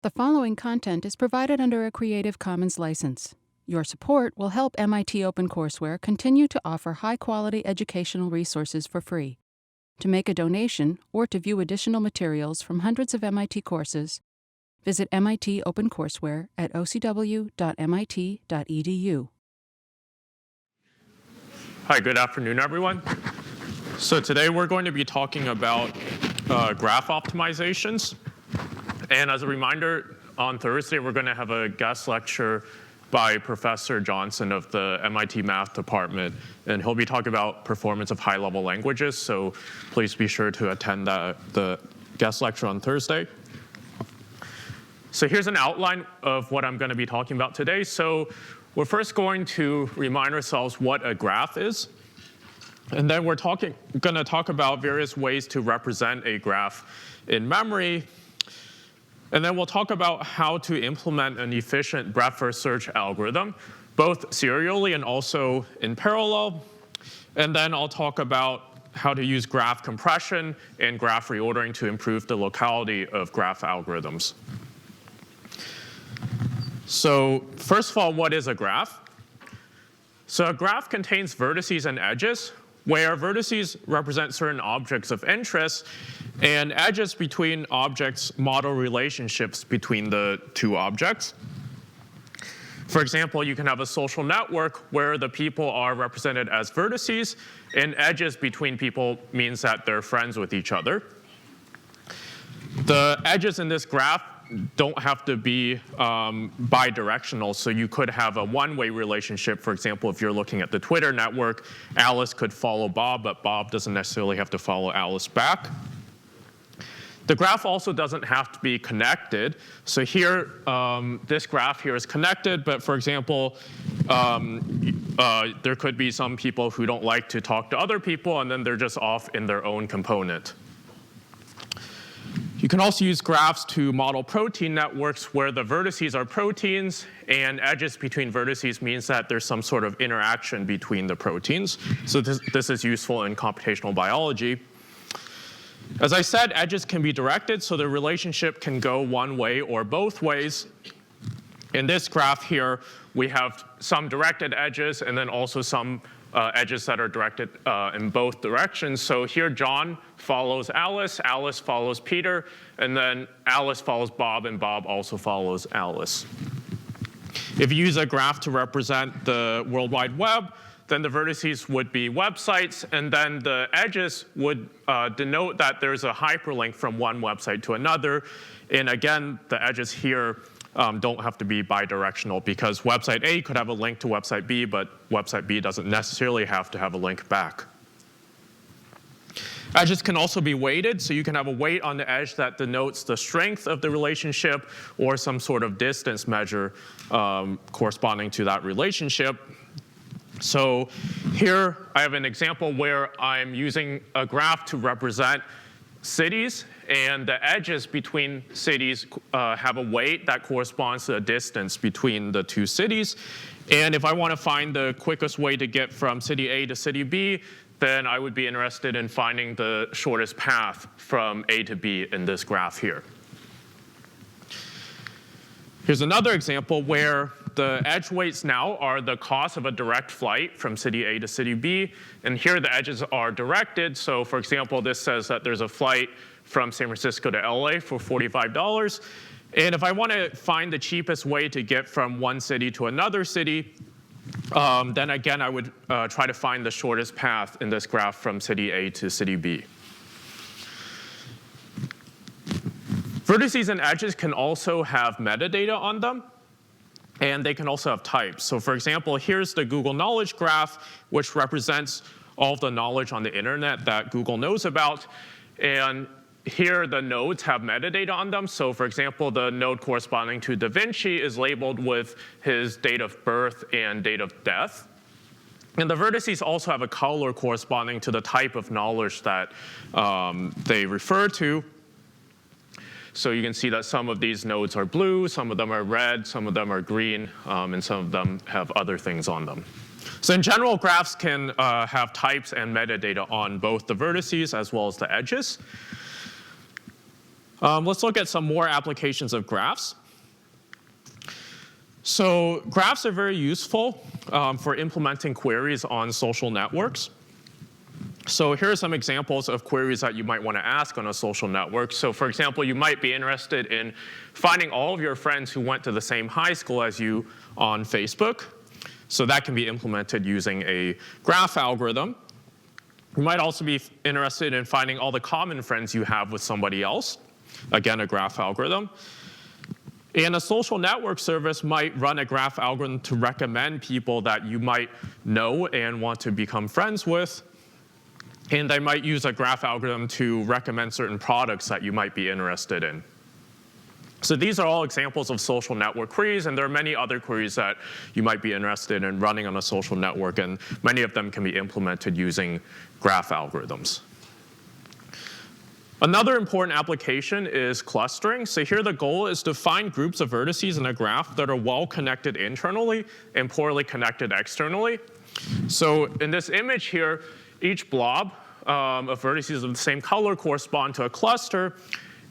The following content is provided under a Creative Commons license. Your support will help MIT OpenCourseware continue to offer high-quality educational resources for free. To make a donation or to view additional materials from hundreds of MIT courses, visit MIT OpenCourseware at ocw.mit.edu. Hi, good afternoon, everyone. So today we're going to be talking about graph optimizations. And as a reminder, on Thursday, we're going to have a guest lecture by Professor Johnson of the MIT Math Department. And he'll be talking about performance of high-level languages. So please be sure to attend the guest lecture on Thursday. So here's an outline of what I'm going to be talking about today. So we're first going to remind ourselves what a graph is. And then we're going to talk about various ways to represent a graph in memory. And then we'll talk about how to implement an efficient breadth-first search algorithm, both serially and also in parallel. And then I'll talk about how to use graph compression and graph reordering to improve the locality of graph algorithms. So first of all, what is a graph? So a graph contains vertices and edges, where vertices represent certain objects of interest, and edges between objects model relationships between the two objects. For example, you can have a social network where the people are represented as vertices, and edges between people means that they're friends with each other. The edges in this graph don't have to be bidirectional, so you could have a one-way relationship. For example, if you're looking at the Twitter network, Alice could follow Bob, but Bob doesn't necessarily have to follow Alice back. The graph also doesn't have to be connected. So here, this graph here is connected, but for example, there could be some people who don't like to talk to other people, and then they're just off in their own component. You can also use graphs to model protein networks where the vertices are proteins and edges between vertices means that there's some sort of interaction between the proteins. So this is useful in computational biology. As I said, edges can be directed, so the relationship can go one way or both ways. In this graph here, we have some directed edges and then also some edges that are directed in both directions. So here John follows Alice, Alice follows Peter, and then Alice follows Bob, and Bob also follows Alice. If you use a graph to represent the World Wide Web, then the vertices would be websites, and then the edges would denote that there's a hyperlink from one website to another. And again, the edges here don't have to be bidirectional because website A could have a link to website B, but website B doesn't necessarily have to have a link back. Edges can also be weighted, so you can have a weight on the edge that denotes the strength of the relationship or some sort of distance measure corresponding to that relationship. So here I have an example where I'm using a graph to represent cities, and the edges between cities have a weight that corresponds to the distance between the two cities. And if I want to find the quickest way to get from city A to city B, then I would be interested in finding the shortest path from A to B in this graph here. Here's another example where the edge weights now are the cost of a direct flight from city A to city B. And here the edges are directed. So for example, this says that there's a flight from San Francisco to LA for $45. And if I want to find the cheapest way to get from one city to another city, then again, I would try to find the shortest path in this graph from city A to city B. Vertices and edges can also have metadata on them, and they can also have types. So for example, here's the Google Knowledge Graph, which represents all of the knowledge on the internet that Google knows about. And here the nodes have metadata on them. So for example, the node corresponding to Da Vinci is labeled with his date of birth and date of death. And the vertices also have a color corresponding to the type of knowledge that they refer to. So you can see that some of these nodes are blue, some of them are red, some of them are green, and some of them have other things on them. So in general, graphs can have types and metadata on both the vertices as well as the edges. Let's look at some more applications of graphs. So graphs are very useful for implementing queries on social networks. So here are some examples of queries that you might want to ask on a social network. So for example, you might be interested in finding all of your friends who went to the same high school as you on Facebook. So that can be implemented using a graph algorithm. You might also be interested in finding all the common friends you have with somebody else. Again, a graph algorithm. And a social network service might run a graph algorithm to recommend people that you might know and want to become friends with. And they might use a graph algorithm to recommend certain products that you might be interested in. So these are all examples of social network queries, and there are many other queries that you might be interested in running on a social network, and many of them can be implemented using graph algorithms. Another important application is clustering. So here the goal is to find groups of vertices in a graph that are well connected internally and poorly connected externally. So in this image here, each blob of vertices of the same color correspond to a cluster.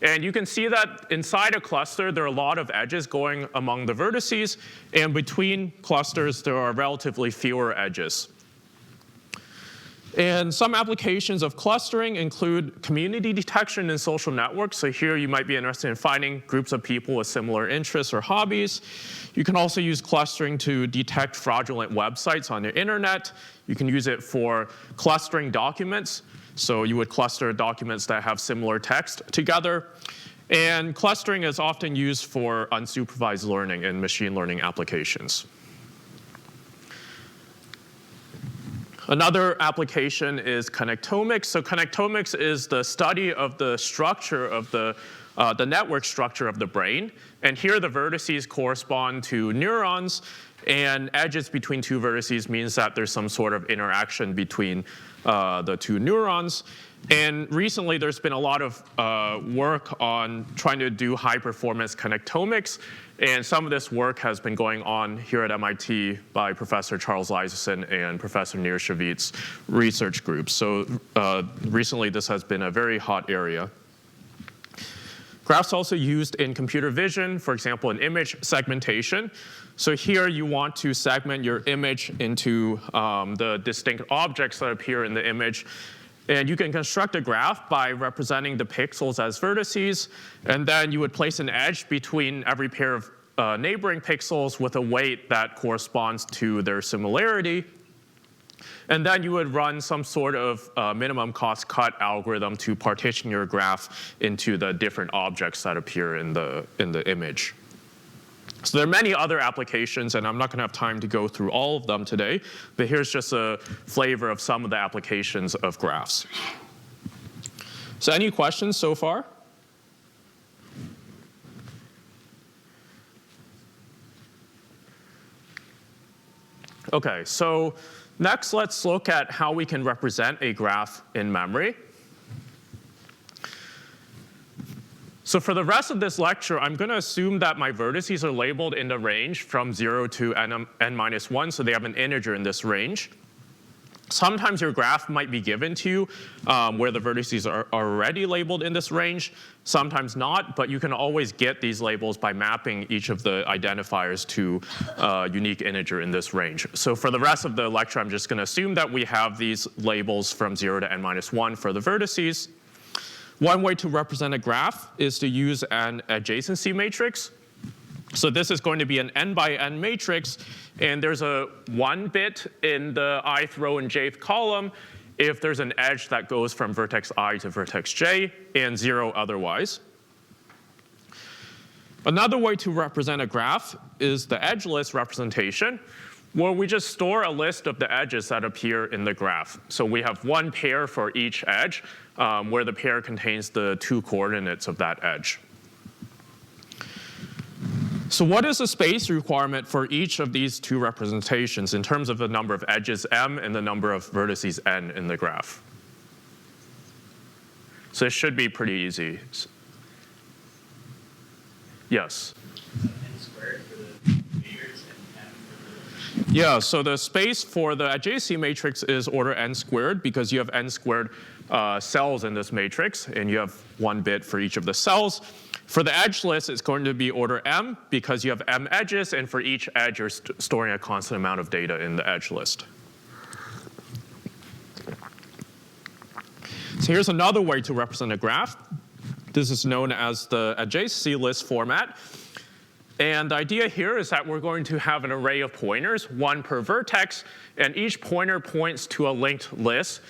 And you can see that inside a cluster, there are a lot of edges going among the vertices. And between clusters, there are relatively fewer edges. And some applications of clustering include community detection in social networks. So here you might be interested in finding groups of people with similar interests or hobbies. You can also use clustering to detect fraudulent websites on the internet. You can use it for clustering documents. So you would cluster documents that have similar text together. And clustering is often used for unsupervised learning in machine learning applications. Another application is connectomics. So connectomics is the study of the structure of the network structure of the brain. And here the vertices correspond to neurons, and edges between two vertices means that there's some sort of interaction between the two neurons. And recently there's been a lot of work on trying to do high-performance connectomics. And some of this work has been going on here at MIT by Professor Charles Isaacson and Professor Nir Shavit's research groups. So recently this has been a very hot area. Graphs also used in computer vision, for example, in image segmentation. So here you want to segment your image into the distinct objects that appear in the image. And you can construct a graph by representing the pixels as vertices. And then you would place an edge between every pair of neighboring pixels with a weight that corresponds to their similarity. And then you would run some sort of minimum cost cut algorithm to partition your graph into the different objects that appear in the image. So there are many other applications, and I'm not going to have time to go through all of them today, but here's just a flavor of some of the applications of graphs. So any questions so far? OK, so next let's look at how we can represent a graph in memory. So for the rest of this lecture, I'm going to assume that my vertices are labeled in the range from 0 to n-1, so they have an integer in this range. Sometimes your graph might be given to you where the vertices are already labeled in this range, sometimes not, but you can always get these labels by mapping each of the identifiers to a unique integer in this range. So for the rest of the lecture, I'm just going to assume that we have these labels from 0 to n-1 for the vertices. One way to represent a graph is to use an adjacency matrix. So this is going to be an n by n matrix, and there's a 1 bit in the ith row and jth column if there's an edge that goes from vertex I to vertex j, and 0 otherwise. Another way to represent a graph is the edgeless representation, where we just store a list of the edges that appear in the graph. So we have one pair for each edge, where the pair contains the 2 coordinates of that edge. So what is the space requirement for each of these two representations in terms of the number of edges m and the number of vertices n in the graph? So it should be pretty easy. Yes? N squared for the figures and m for Yeah, so the space for the adjacency matrix is order n squared because you have n squared cells in this matrix, and you have 1 bit for each of the cells. For the edge list, it's going to be order m because you have m edges, and for each edge, you're storing a constant amount of data in the edge list. So here's another way to represent a graph. This is known as the adjacency list format. And the idea here is that we're going to have an array of pointers, 1 per vertex, and each pointer points to a linked list,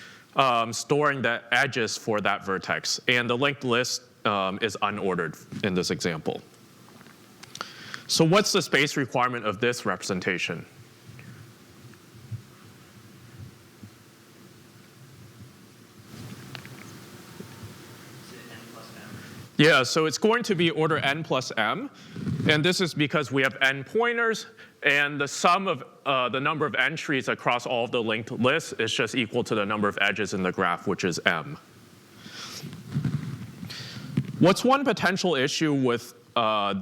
storing the edges for that vertex. And the linked list is unordered in this example. So what's the space requirement of this representation? Yeah, so it's going to be order n plus m. And this is because we have n pointers, and the sum of the number of entries across all of the linked lists is just equal to the number of edges in the graph, which is m. What's one potential issue with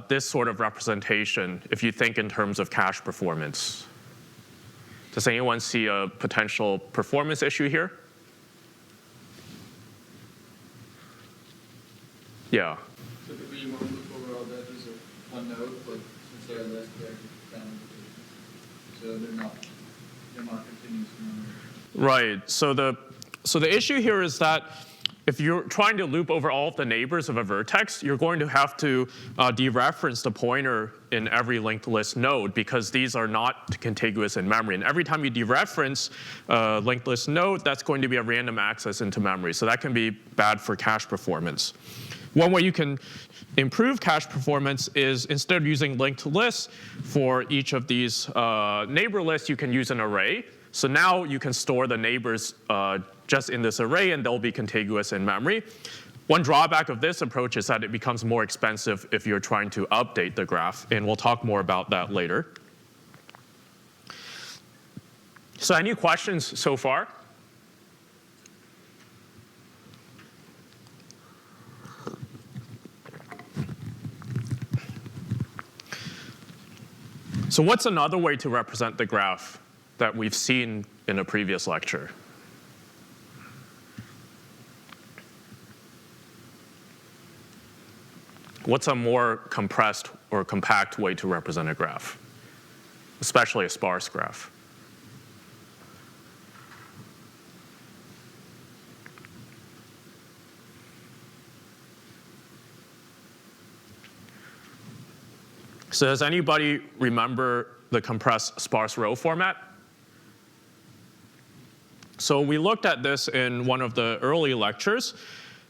this sort of representation if you think in terms of cache performance? Does anyone see a potential performance issue here? Yeah. So we want to look over all the edges of one node, but since they're less, they're down. So they're not continuous memory. Right. So the issue here is that if you're trying to loop over all of the neighbors of a vertex, you're going to have to dereference the pointer in every linked list node because these are not contiguous in memory. And every time you dereference a linked list node, that's going to be a random access into memory. So that can be bad for cache performance. One way you can improve cache performance is instead of using linked lists for each of these neighbor lists, you can use an array. So now you can store the neighbors just in this array, and they'll be contiguous in memory. One drawback of this approach is that it becomes more expensive if you're trying to update the graph, and we'll talk more about that later. So any questions so far? So what's another way to represent the graph that we've seen in a previous lecture? What's a more compressed or compact way to represent a graph, especially a sparse graph? So does anybody remember the compressed sparse row format? So we looked at this in one of the early lectures.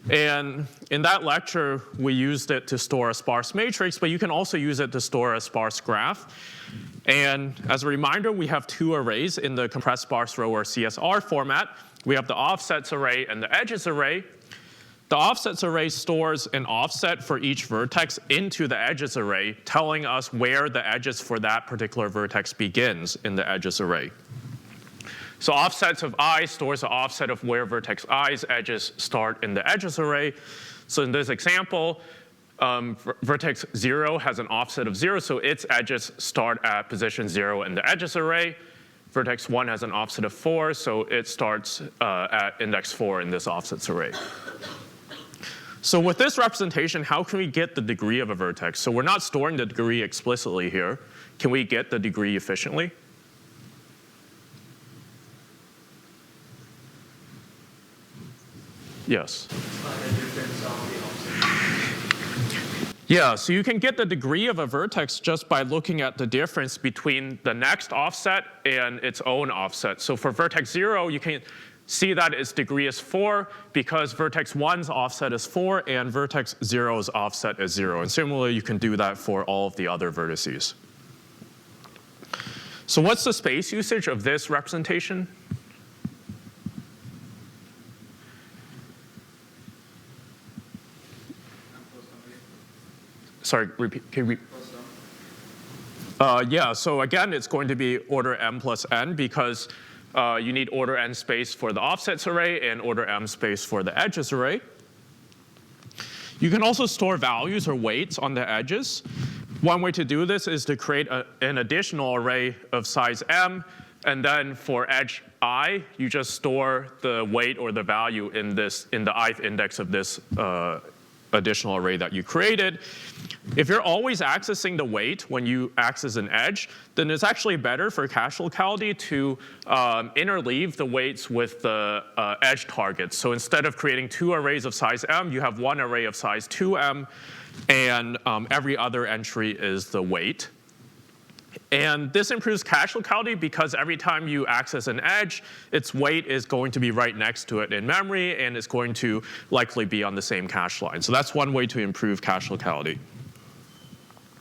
And in that lecture, we used it to store a sparse matrix, but you can also use it to store a sparse graph. And as a reminder, we have 2 arrays in the compressed sparse row or CSR format. We have the offsets array and the edges array. The offsets array stores an offset for each vertex into the edges array, telling us where the edges for that particular vertex begins in the edges array. So offsets of I stores an offset of where vertex i's edges start in the edges array. So in this example, vertex 0 has an offset of 0, so its edges start at position 0 in the edges array. Vertex 1 has an offset of 4, so it starts at index 4 in this offsets array. So with this representation, how can we get the degree of a vertex? So we're not storing the degree explicitly here. Can we get the degree efficiently? Yes? Yeah, so you can get the degree of a vertex just by looking at the difference between the next offset and its own offset. So for vertex 0, you can see that its degree is 4 because vertex 1's offset is 4 and vertex 0's offset is 0. And similarly, you can do that for all of the other vertices. So what's the space usage of this representation? Sorry, repeat. Can you repeat? Yeah, so again, it's going to be order m plus n because you need order n space for the offsets array and order m space for the edges array. You can also store values or weights on the edges. One way to do this is to create an additional array of size m, and then for edge I, you just store the weight or the value in the ith index of this additional array that you created. If you're always accessing the weight when you access an edge, then it's actually better for cache locality to interleave the weights with the edge targets. So instead of creating 2 arrays of size m, you have 1 array of size 2m, and every other entry is the weight. And this improves cache locality because every time you access an edge, its weight is going to be right next to it in memory, and it's going to likely be on the same cache line. So that's one way to improve cache locality.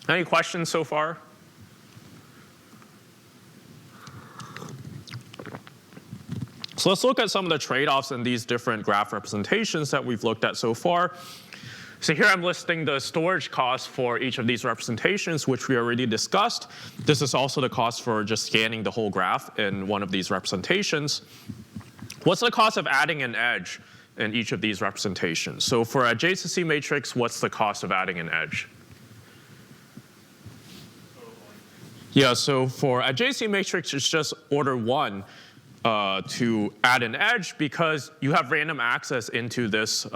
Any questions so far? So let's look at some of the trade-offs in these different graph representations that we've looked at so far. So here I'm listing the storage costs for each of these representations, which we already discussed. This is also the cost for just scanning the whole graph in one of these representations. What's the cost of adding an edge in each of these representations? So for a adjacency matrix, what's the cost of adding an edge? Yeah, so for adjacency matrix, it's just order 1. To add an edge because you have random access into this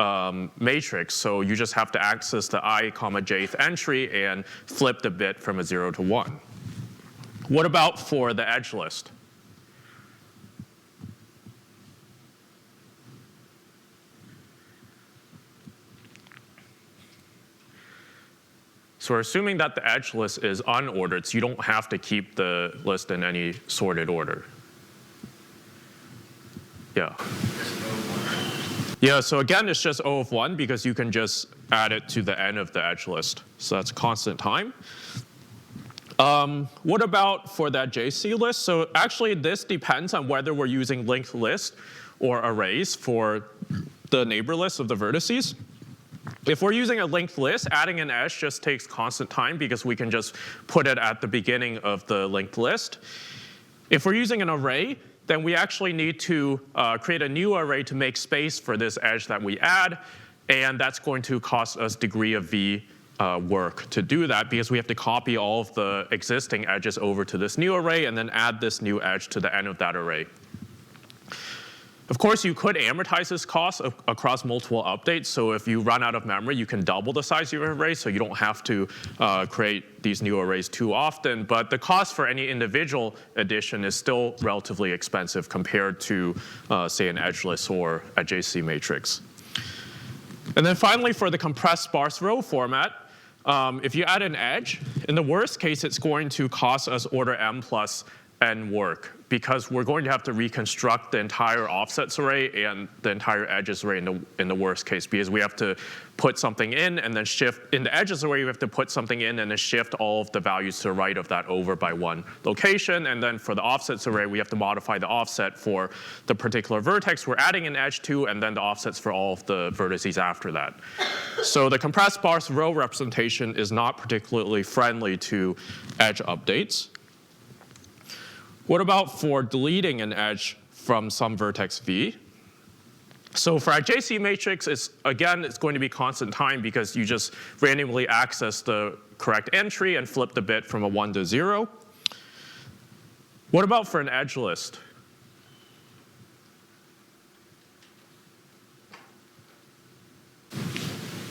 matrix. So you just have to access the I, jth entry and flip the bit from a 0 to 1. What about for the edge list? So we're assuming that the edge list is unordered, so you don't have to keep the list in any sorted order. Yeah. Yeah, so again, it's just O of 1 because you can just add it to the end of the edge list. So that's constant time. What about for that JC list? So actually, this depends on whether we're using linked list or arrays for the neighbor list of the vertices. If we're using a linked list, adding an edge just takes constant time because we can just put it at the beginning of the linked list. If we're using an array, then we actually need to create a new array to make space for this edge that we add, and that's going to cost us degree of v work to do that because we have to copy all of the existing edges over to this new array and then add this new edge to the end of that array. Of course, you could amortize this cost across multiple updates. So if you run out of memory, you can double the size of your array, so you don't have to create these new arrays too often. But the cost for any individual addition is still relatively expensive compared to, say, an edgeless or adjacency matrix. And then finally, for the compressed sparse row format, if you add an edge, in the worst case, it's going to cost us order m plus n work, because we're going to have to reconstruct the entire offsets array and the entire edges array in the worst case, because we have to put something in and then shift. In the edges array, we have to put something in and then shift all of the values to the right of that over by 1 location. And then for the offsets array, we have to modify the offset for the particular vertex we're adding an edge to, and then the offsets for all of the vertices after that. So the compressed sparse row representation is not particularly friendly to edge updates. What about for deleting an edge from some vertex v? So for our JC matrix, it's going to be constant time because you just randomly access the correct entry and flip the bit from a 1 to 0. What about for an edge list?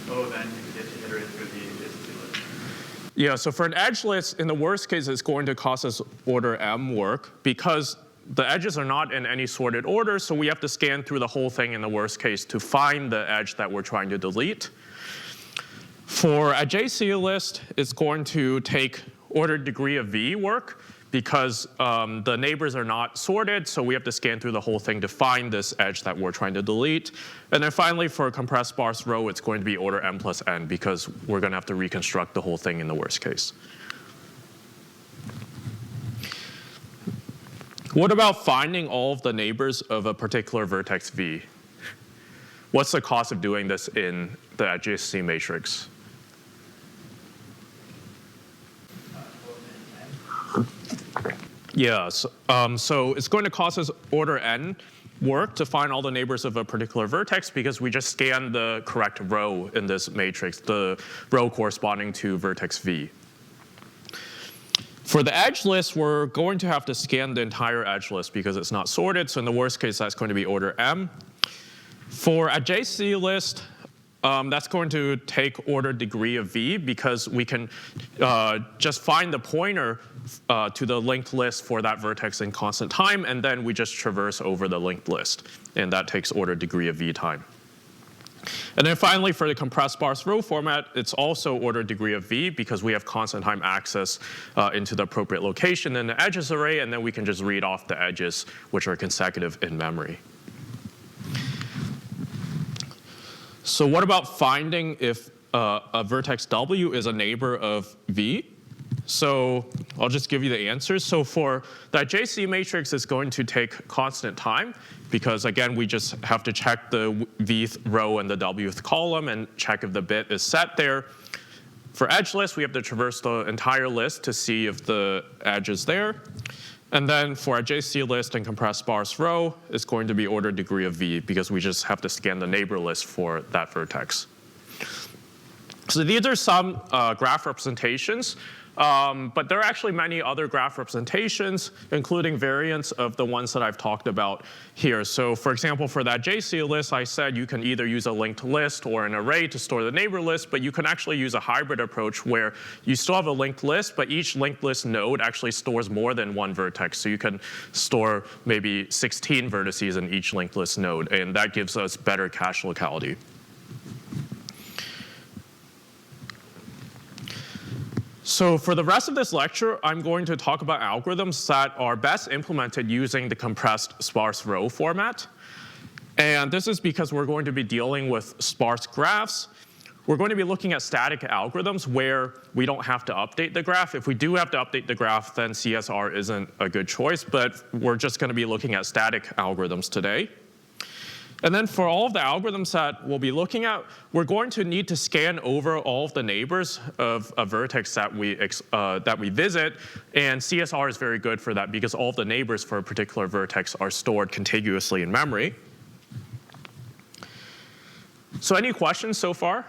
Oh, then you get to iterate through the adjacency list. Yeah, so for an edge list, in the worst case, it's going to cost us order m work because the edges are not in any sorted order, so we have to scan through the whole thing in the worst case to find the edge that we're trying to delete. For a JC list, it's going to take ordered degree of v work because the neighbors are not sorted, so we have to scan through the whole thing to find this edge that we're trying to delete. And then finally, for a compressed sparse row, it's going to be order m plus n because we're going to have to reconstruct the whole thing in the worst case. What about finding all of the neighbors of a particular vertex v? What's the cost of doing this in the adjacency matrix? Yeah, so it's going to cost us order n work to find all the neighbors of a particular vertex because we just scan the correct row in this matrix, the row corresponding to vertex v. For the edge list, we're going to have to scan the entire edge list because it's not sorted. So in the worst case, that's going to be order M. For adjacency list, that's going to take order degree of V because we can just find the pointer to the linked list for that vertex in constant time, and then we just traverse over the linked list. And that takes order degree of V time. And then finally, for the compressed sparse row format, it's also order degree of V because we have constant time access into the appropriate location in the edges array, and then we can just read off the edges, which are consecutive in memory. So what about finding if a vertex W is a neighbor of V? So I'll just give you the answers. So for the adjacency matrix, it's going to take constant time because, again, we just have to check the Vth row and the Wth column and check if the bit is set there. For edge list, we have to traverse the entire list to see if the edge is there. And then for adjacency list and compressed sparse row, it's going to be order degree of V because we just have to scan the neighbor list for that vertex. So these are some graph representations. But there are actually many other graph representations, including variants of the ones that I've talked about here. So for example, for that adjacency list, I said you can either use a linked list or an array to store the neighbor list, but you can actually use a hybrid approach where you still have a linked list, but each linked list node actually stores more than one vertex. So you can store maybe 16 vertices in each linked list node, and that gives us better cache locality. So for the rest of this lecture, I'm going to talk about algorithms that are best implemented using the compressed sparse row format. And this is because we're going to be dealing with sparse graphs. We're going to be looking at static algorithms where we don't have to update the graph. If we do have to update the graph, then CSR isn't a good choice. But we're just going to be looking at static algorithms today. And then for all of the algorithms that we'll be looking at, we're going to need to scan over all of the neighbors of a vertex that we visit. And CSR is very good for that because all of the neighbors for a particular vertex are stored contiguously in memory. So any questions so far?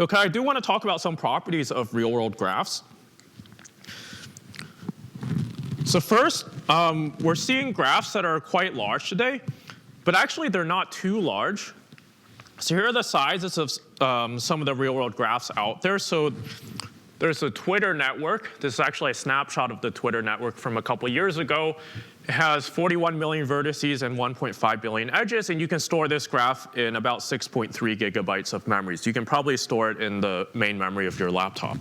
Okay, I do want to talk about some properties of real-world graphs. So first, we're seeing graphs that are quite large today, but actually they're not too large. So here are the sizes of some of the real-world graphs out there. So there's a Twitter network. This is actually a snapshot of the Twitter network from a couple years ago. It has 41 million vertices and 1.5 billion edges, and you can store this graph in about 6.3 gigabytes of memory. So you can probably store it in the main memory of your laptop.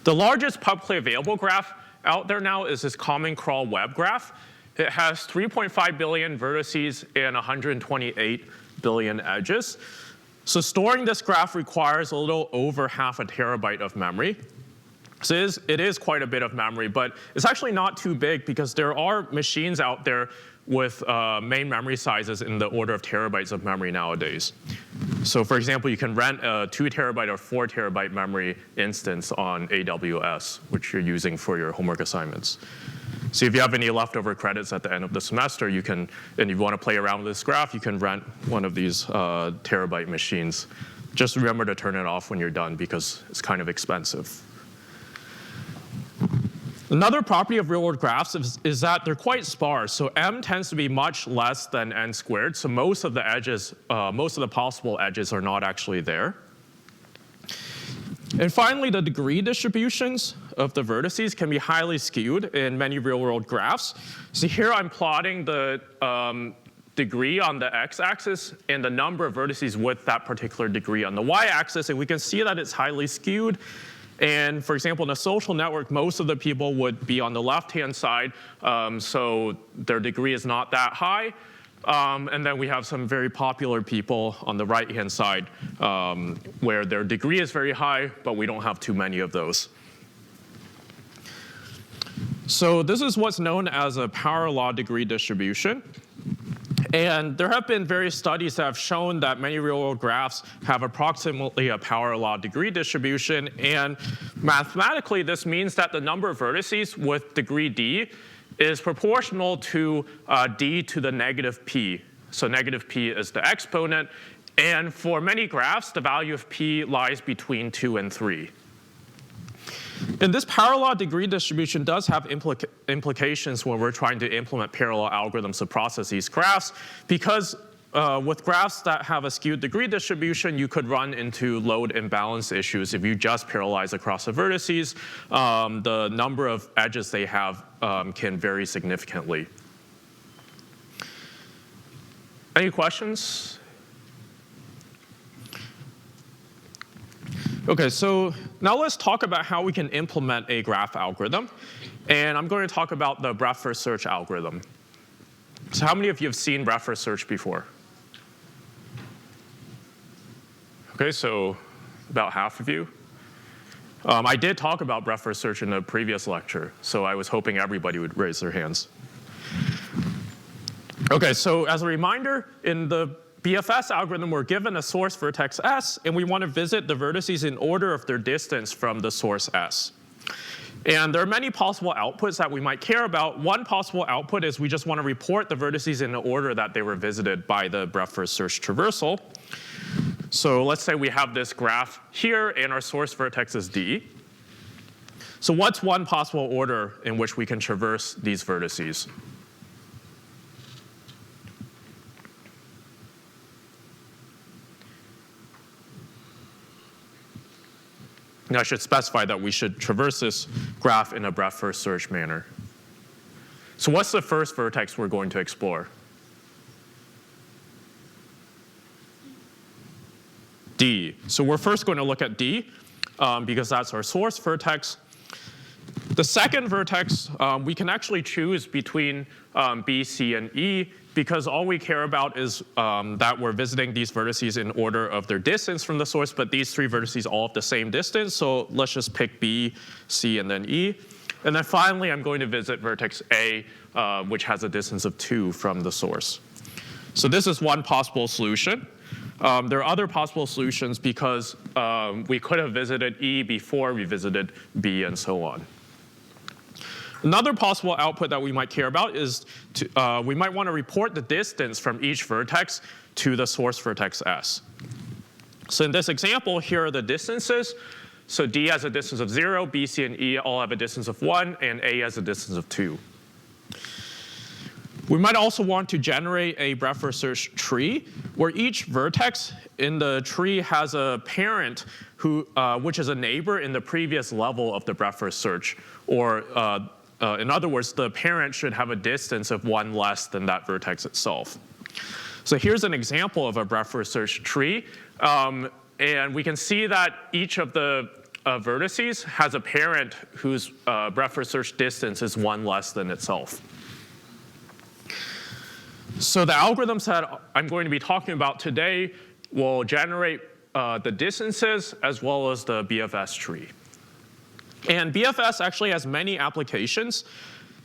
The largest publicly available graph out there now is this Common Crawl web graph. It has 3.5 billion vertices and 128 billion edges. So storing this graph requires a little over half a terabyte of memory. So it is quite a bit of memory, but it's actually not too big because there are machines out there with main memory sizes in the order of terabytes of memory nowadays. So for example, you can rent a 2 terabyte or 4 terabyte memory instance on AWS, which you're using for your homework assignments. So if you have any leftover credits at the end of the semester, you can, and you want to play around with this graph, you can rent one of these terabyte machines. Just remember to turn it off when you're done because it's kind of expensive. Another property of real-world graphs is that they're quite sparse. So M tends to be much less than N squared. So most of the edges, most of the possible edges are not actually there. And finally, the degree distributions of the vertices can be highly skewed in many real-world graphs. So here I'm plotting the degree on the x-axis and the number of vertices with that particular degree on the y-axis. And we can see that it's highly skewed. And for example, in a social network, most of the people would be on the left-hand side, so their degree is not that high. And then we have some very popular people on the right-hand side where their degree is very high, but we don't have too many of those. So this is what's known as a power law degree distribution. And there have been various studies that have shown that many real-world graphs have approximately a power law degree distribution. And mathematically, this means that the number of vertices with degree d is proportional to d to the negative p. So negative p is the exponent. And for many graphs, the value of p lies between 2 and 3. And this parallel degree distribution does have implications when we're trying to implement parallel algorithms to process these graphs, because with graphs that have a skewed degree distribution, you could run into load imbalance issues if you just parallelize across the vertices. The number of edges they have can vary significantly. Any questions? OK, so now let's talk about how we can implement a graph algorithm. And I'm going to talk about the breadth-first search algorithm. So how many of you have seen breadth-first search before? OK, so about half of you. I did talk about breadth-first search in a previous lecture, so I was hoping everybody would raise their hands. OK, so as a reminder, in the BFS algorithm, we're given a source vertex S, and we want to visit the vertices in order of their distance from the source S. And there are many possible outputs that we might care about. One possible output is we just want to report the vertices in the order that they were visited by the breadth-first search traversal. So let's say we have this graph here, and our source vertex is D. So what's one possible order in which we can traverse these vertices? And I should specify that we should traverse this graph in a breadth-first search manner. So what's the first vertex we're going to explore? D. So we're first going to look at D, because that's our source vertex. The second vertex, we can actually choose between B, C, and E, because all we care about is that we're visiting these vertices in order of their distance from the source, but these three vertices all have the same distance, so let's just pick B, C, and then E. And then finally, I'm going to visit vertex A, which has a distance of 2 from the source. So this is one possible solution. There are other possible solutions because we could have visited E before we visited B, and so on. Another possible output that we might care about is we might want to report the distance from each vertex to the source vertex S. So in this example, here are the distances. So D has a distance of 0, B, C, and E all have a distance of 1, and A has a distance of 2. We might also want to generate a breadth-first search tree where each vertex in the tree has a parent which is a neighbor in the previous level of the breadth-first search, or in other words, the parent should have a distance of 1 less than that vertex itself. So here's an example of a breadth-first search tree. And we can see that each of the vertices has a parent whose breadth-first search distance is 1 less than itself. So the algorithms that I'm going to be talking about today will generate the distances as well as the BFS tree. And BFS actually has many applications.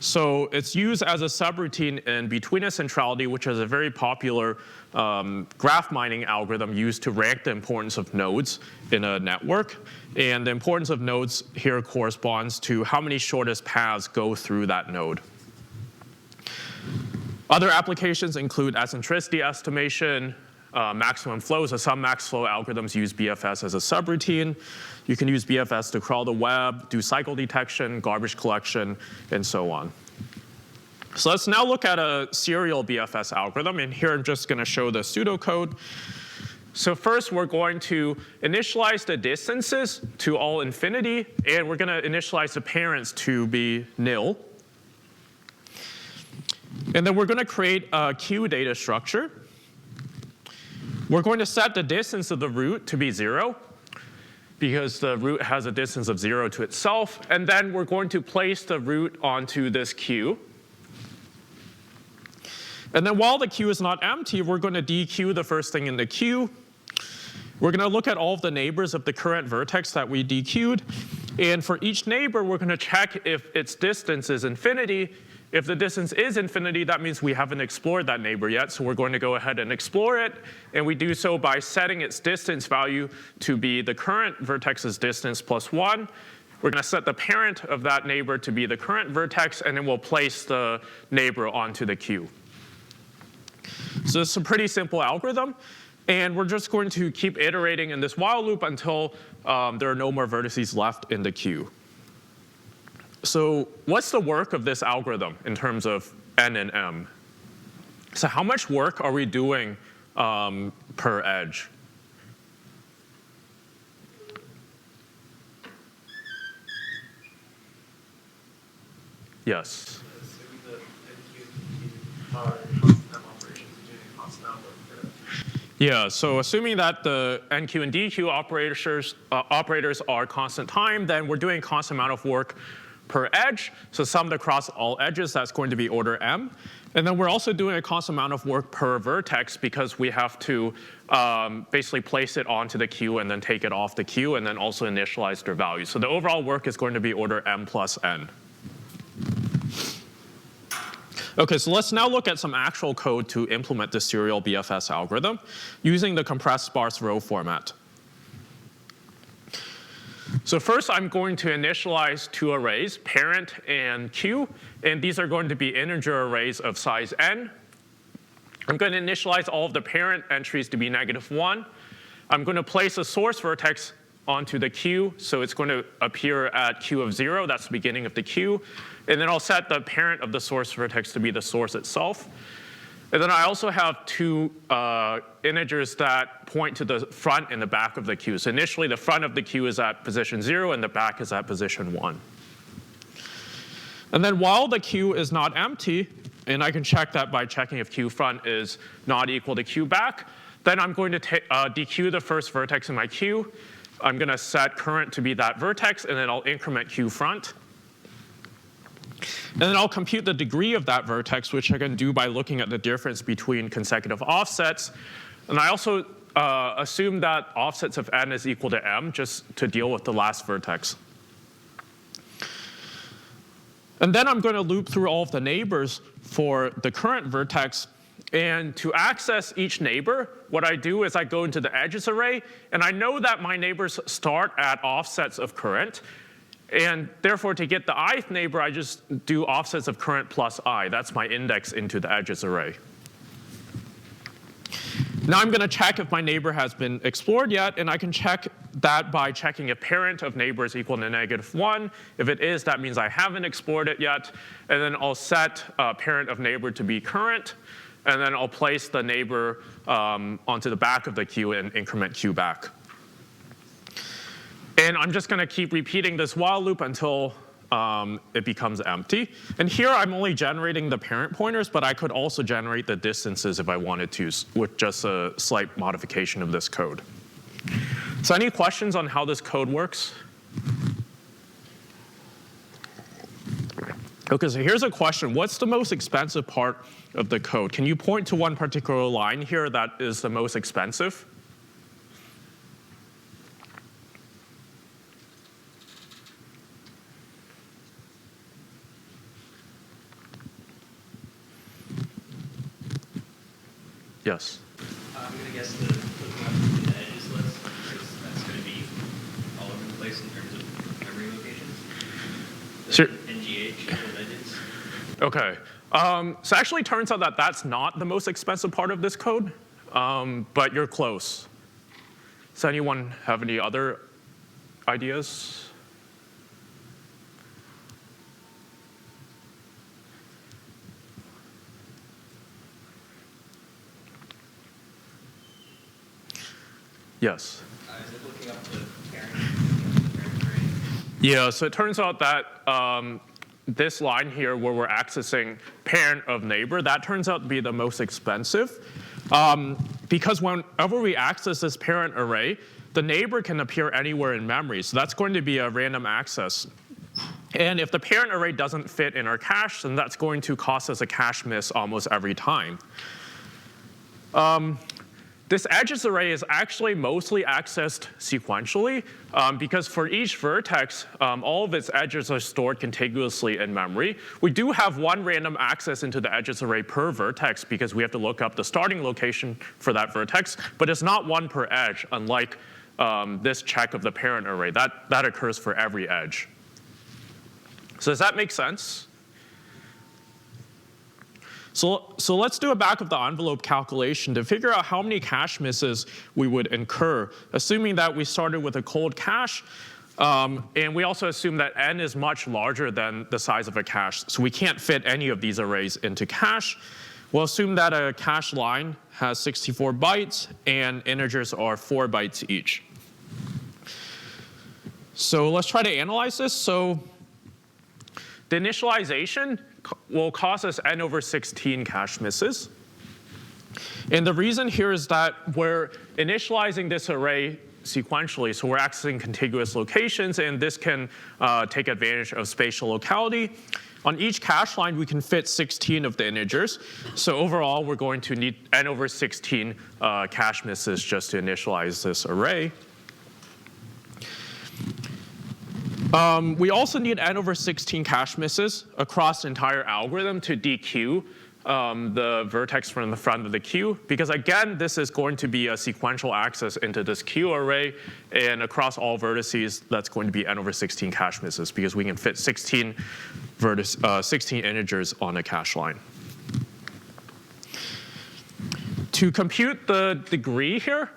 So it's used as a subroutine in betweenness centrality, which is a very popular graph mining algorithm used to rank the importance of nodes in a network. And the importance of nodes here corresponds to how many shortest paths go through that node. Other applications include eccentricity estimation, maximum flow. So some max flow algorithms use BFS as a subroutine. You can use BFS to crawl the web, do cycle detection, garbage collection, and so on. So let's now look at a serial BFS algorithm. And here I'm just going to show the pseudocode. So first, we're going to initialize the distances to all infinity. And we're going to initialize the parents to be nil. And then we're going to create a queue data structure. We're going to set the distance of the root to be 0, because the root has a distance of 0 to itself. And then we're going to place the root onto this queue. And then while the queue is not empty, we're going to dequeue the first thing in the queue. We're going to look at all of the neighbors of the current vertex that we dequeued. And for each neighbor, we're going to check if its distance is infinity. If the distance is infinity, that means we haven't explored that neighbor yet. So we're going to go ahead and explore it. And we do so by setting its distance value to be the current vertex's distance plus 1. We're going to set the parent of that neighbor to be the current vertex, and then we'll place the neighbor onto the queue. So it's a pretty simple algorithm. And we're just going to keep iterating in this while loop until there are no more vertices left in the queue. So what's the work of this algorithm in terms of n and m? So how much work are we doing per edge? Yes. Assuming that NQ are constant m operations, doing a constant amount of work. Yeah, so assuming that the NQ and DQ operators are constant time, then we're doing a constant amount of work per edge. So summed across all edges, that's going to be order m. And then we're also doing a constant amount of work per vertex because we have to basically place it onto the queue and then take it off the queue and then also initialize their value. So the overall work is going to be order m plus n. OK, so let's now look at some actual code to implement the serial BFS algorithm using the compressed sparse row format. So first, I'm going to initialize two arrays, parent and q. And these are going to be integer arrays of size n. I'm going to initialize all of the parent entries to be -1. I'm going to place a source vertex onto the queue. So it's going to appear at q of 0. That's the beginning of the queue. And then I'll set the parent of the source vertex to be the source itself. And then I also have two integers that point to the front and the back of the queue. So initially, the front of the queue is at position 0, and the back is at position 1. And then while the queue is not empty, and I can check that by checking if queue front is not equal to queue back, then I'm going to dequeue the first vertex in my queue. I'm going to set current to be that vertex, and then I'll increment queue front. And then I'll compute the degree of that vertex, which I can do by looking at the difference between consecutive offsets. And I also assume that offsets of n is equal to m, just to deal with the last vertex. And then I'm going to loop through all of the neighbors for the current vertex. And to access each neighbor, what I do is I go into the edges array. And I know that my neighbors start at offsets of current. And therefore, to get the ith neighbor, I just do offsets of current plus I. That's my index into the edges array. Now I'm going to check if my neighbor has been explored yet. And I can check that by checking if parent of neighbor is equal to -1. If it is, that means I haven't explored it yet. And then I'll set parent of neighbor to be current. And then I'll place the neighbor onto the back of the queue and increment queue back. And I'm just going to keep repeating this while loop until it becomes empty. And here I'm only generating the parent pointers, but I could also generate the distances if I wanted to with just a slight modification of this code. So any questions on how this code works? OK, so here's a question. What's the most expensive part of the code? Can you point to one particular line here that is the most expensive? Yes. I'm going to guess the looking up the edges list, because that's going to be all over the place in terms of memory locations. Sure. NGH of edges. OK. So actually, it turns out that that's not the most expensive part of this code, but you're close. Does anyone have any other ideas? Yes. Is it looking up the parent array? Yeah, so it turns out that this line here where we're accessing parent of neighbor, that turns out to be the most expensive. Because whenever we access this parent array, the neighbor can appear anywhere in memory. So that's going to be a random access. And if the parent array doesn't fit in our cache, then that's going to cost us a cache miss almost every time. This edges array is actually mostly accessed sequentially because for each vertex, all of its edges are stored contiguously in memory. We do have one random access into the edges array per vertex because we have to look up the starting location for that vertex, but it's not one per edge, unlike this check of the parent array. That occurs for every edge. So does that make sense? So let's do a back of the envelope calculation to figure out how many cache misses we would incur, assuming that we started with a cold cache. And we also assume that n is much larger than the size of a cache. So we can't fit any of these arrays into cache. We'll assume that a cache line has 64 bytes and integers are 4 bytes each. So let's try to analyze this. So the initialization will cause us n over 16 cache misses. And the reason here is that we're initializing this array sequentially. So we're accessing contiguous locations, and this can take advantage of spatial locality. On each cache line, we can fit 16 of the integers. So overall, we're going to need n over 16 cache misses just to initialize this array. We also need n over 16 cache misses across the entire algorithm to dequeue the vertex from the front of the queue, because again, this is going to be a sequential access into this queue array, and across all vertices, that's going to be n over 16 cache misses, because we can fit 16 integers on a cache line. To compute the degree here,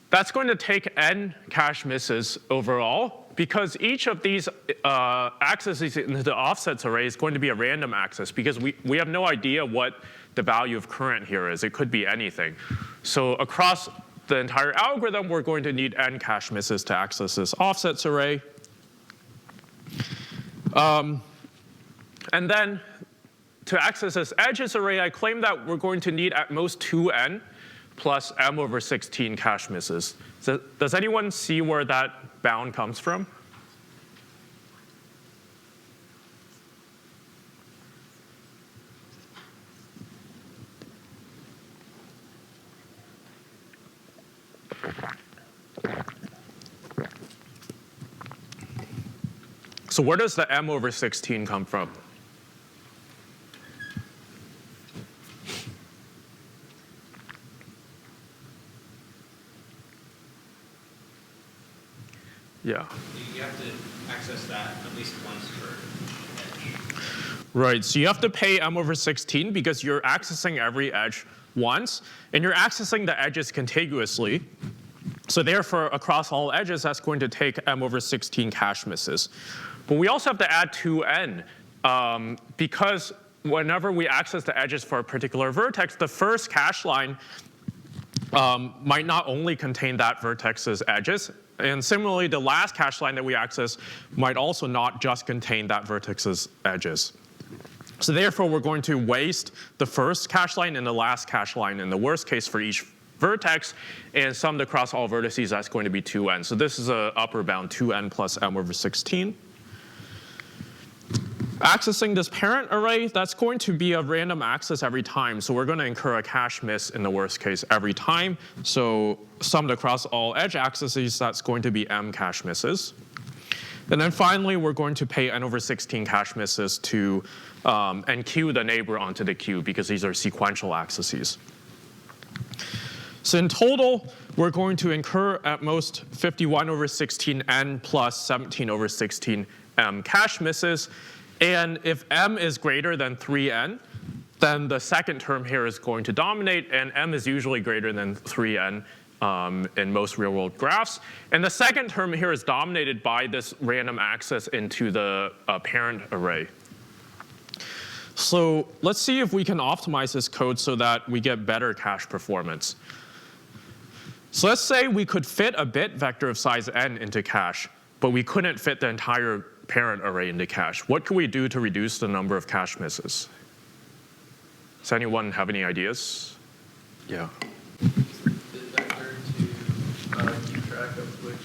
that's going to take n cache misses overall, because each of these accesses into the offsets array is going to be a random access, because we have no idea what the value of current here is. It could be anything. So across the entire algorithm, we're going to need n cache misses to access this offsets array. And then to access this edges array, I claim that we're going to need at most 2n plus m over 16 cache misses. So does anyone see where that bound comes from? So where does the m over 16 come from? Yeah. You have to access that at least once per edge. Right, so you have to pay m over 16 because you're accessing every edge once, and you're accessing the edges contiguously. So therefore, across all edges, that's going to take m over 16 cache misses. But we also have to add 2n, because whenever we access the edges for a particular vertex, the first cache line might not only contain that vertex's edges, and similarly, the last cache line that we access might also not just contain that vertex's edges. So therefore, we're going to waste the first cache line and the last cache line in the worst case for each vertex, and summed across all vertices, that's going to be 2n. So this is an upper bound, 2n plus m over 16. Accessing this parent array, that's going to be a random access every time. So we're going to incur a cache miss in the worst case every time. So summed across all edge accesses, that's going to be m cache misses. And then finally, we're going to pay n over 16 cache misses to enqueue the neighbor onto the queue, because these are sequential accesses. So in total, we're going to incur at most 51 over 16 n plus 17 over 16 m cache misses. And if m is greater than 3n, then the second term here is going to dominate, and m is usually greater than 3n in most real-world graphs. And the second term here is dominated by this random access into the parent array. So let's see if we can optimize this code so that we get better cache performance. So let's say we could fit a bit vector of size n into cache, but we couldn't fit the entire parent array into cache. What can we do to reduce the number of cache misses? Does anyone have any ideas? Yeah. Bit vector to keep track of which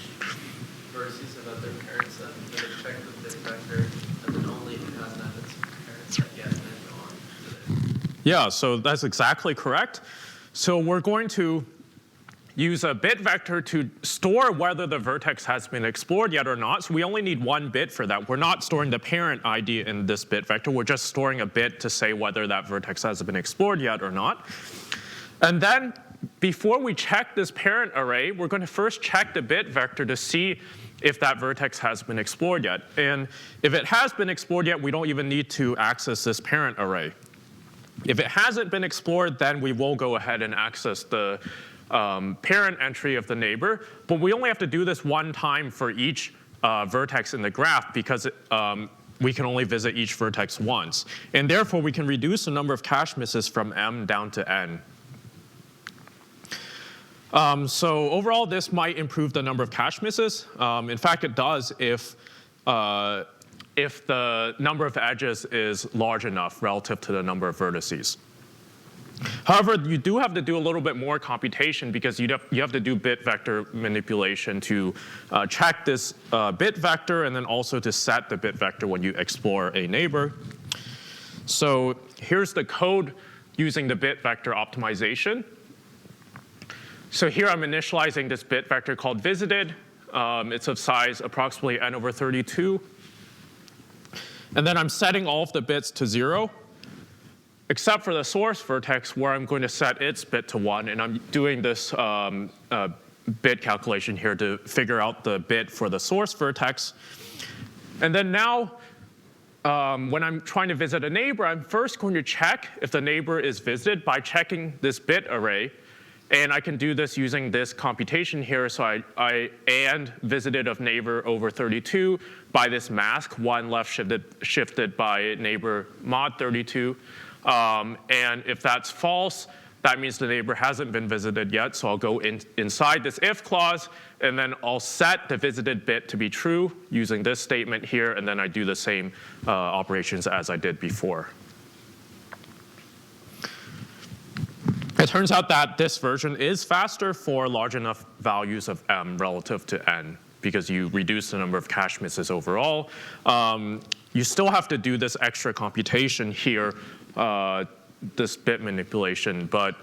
vertices have their parent set, and then check the bit vector, and then only if it has that its parent set yet, and then go on to it. Yeah, so that's exactly correct. So we're going to use a bit vector to store whether the vertex has been explored yet or not. So we only need one bit for that. We're not storing the parent ID in this bit vector. We're just storing a bit to say whether that vertex has been explored yet or not. And then before we check this parent array, we're going to first check the bit vector to see if that vertex has been explored yet. And if it has been explored yet, we don't even need to access this parent array. If it hasn't been explored, then we will go ahead and access the parent entry of the neighbor. But we only have to do this one time for each vertex in the graph because we can only visit each vertex once. And therefore, we can reduce the number of cache misses from m down to n. So overall, this might improve the number of cache misses. In fact, it does if the number of edges is large enough relative to the number of vertices. However, you do have to do a little bit more computation because you have to do bit vector manipulation to check this bit vector and then also to set the bit vector when you explore a neighbor. So here's the code using the bit vector optimization. So here I'm initializing this bit vector called visited. It's of size approximately n over 32. And then I'm setting all of the bits to 0, except for the source vertex where I'm going to set its bit to 1. And I'm doing this bit calculation here to figure out the bit for the source vertex. And then now, when I'm trying to visit a neighbor, I'm first going to check if the neighbor is visited by checking this bit array. And I can do this using this computation here. So I and visited of neighbor over 32 by this mask, 1 left shifted by neighbor mod 32. And if that's false, that means the neighbor hasn't been visited yet. So I'll go inside this if clause, and then I'll set the visited bit to be true using this statement here. And then I do the same operations as I did before. It turns out that this version is faster for large enough values of m relative to n because you reduce the number of cache misses overall. You still have to do this extra computation here, this bit manipulation, but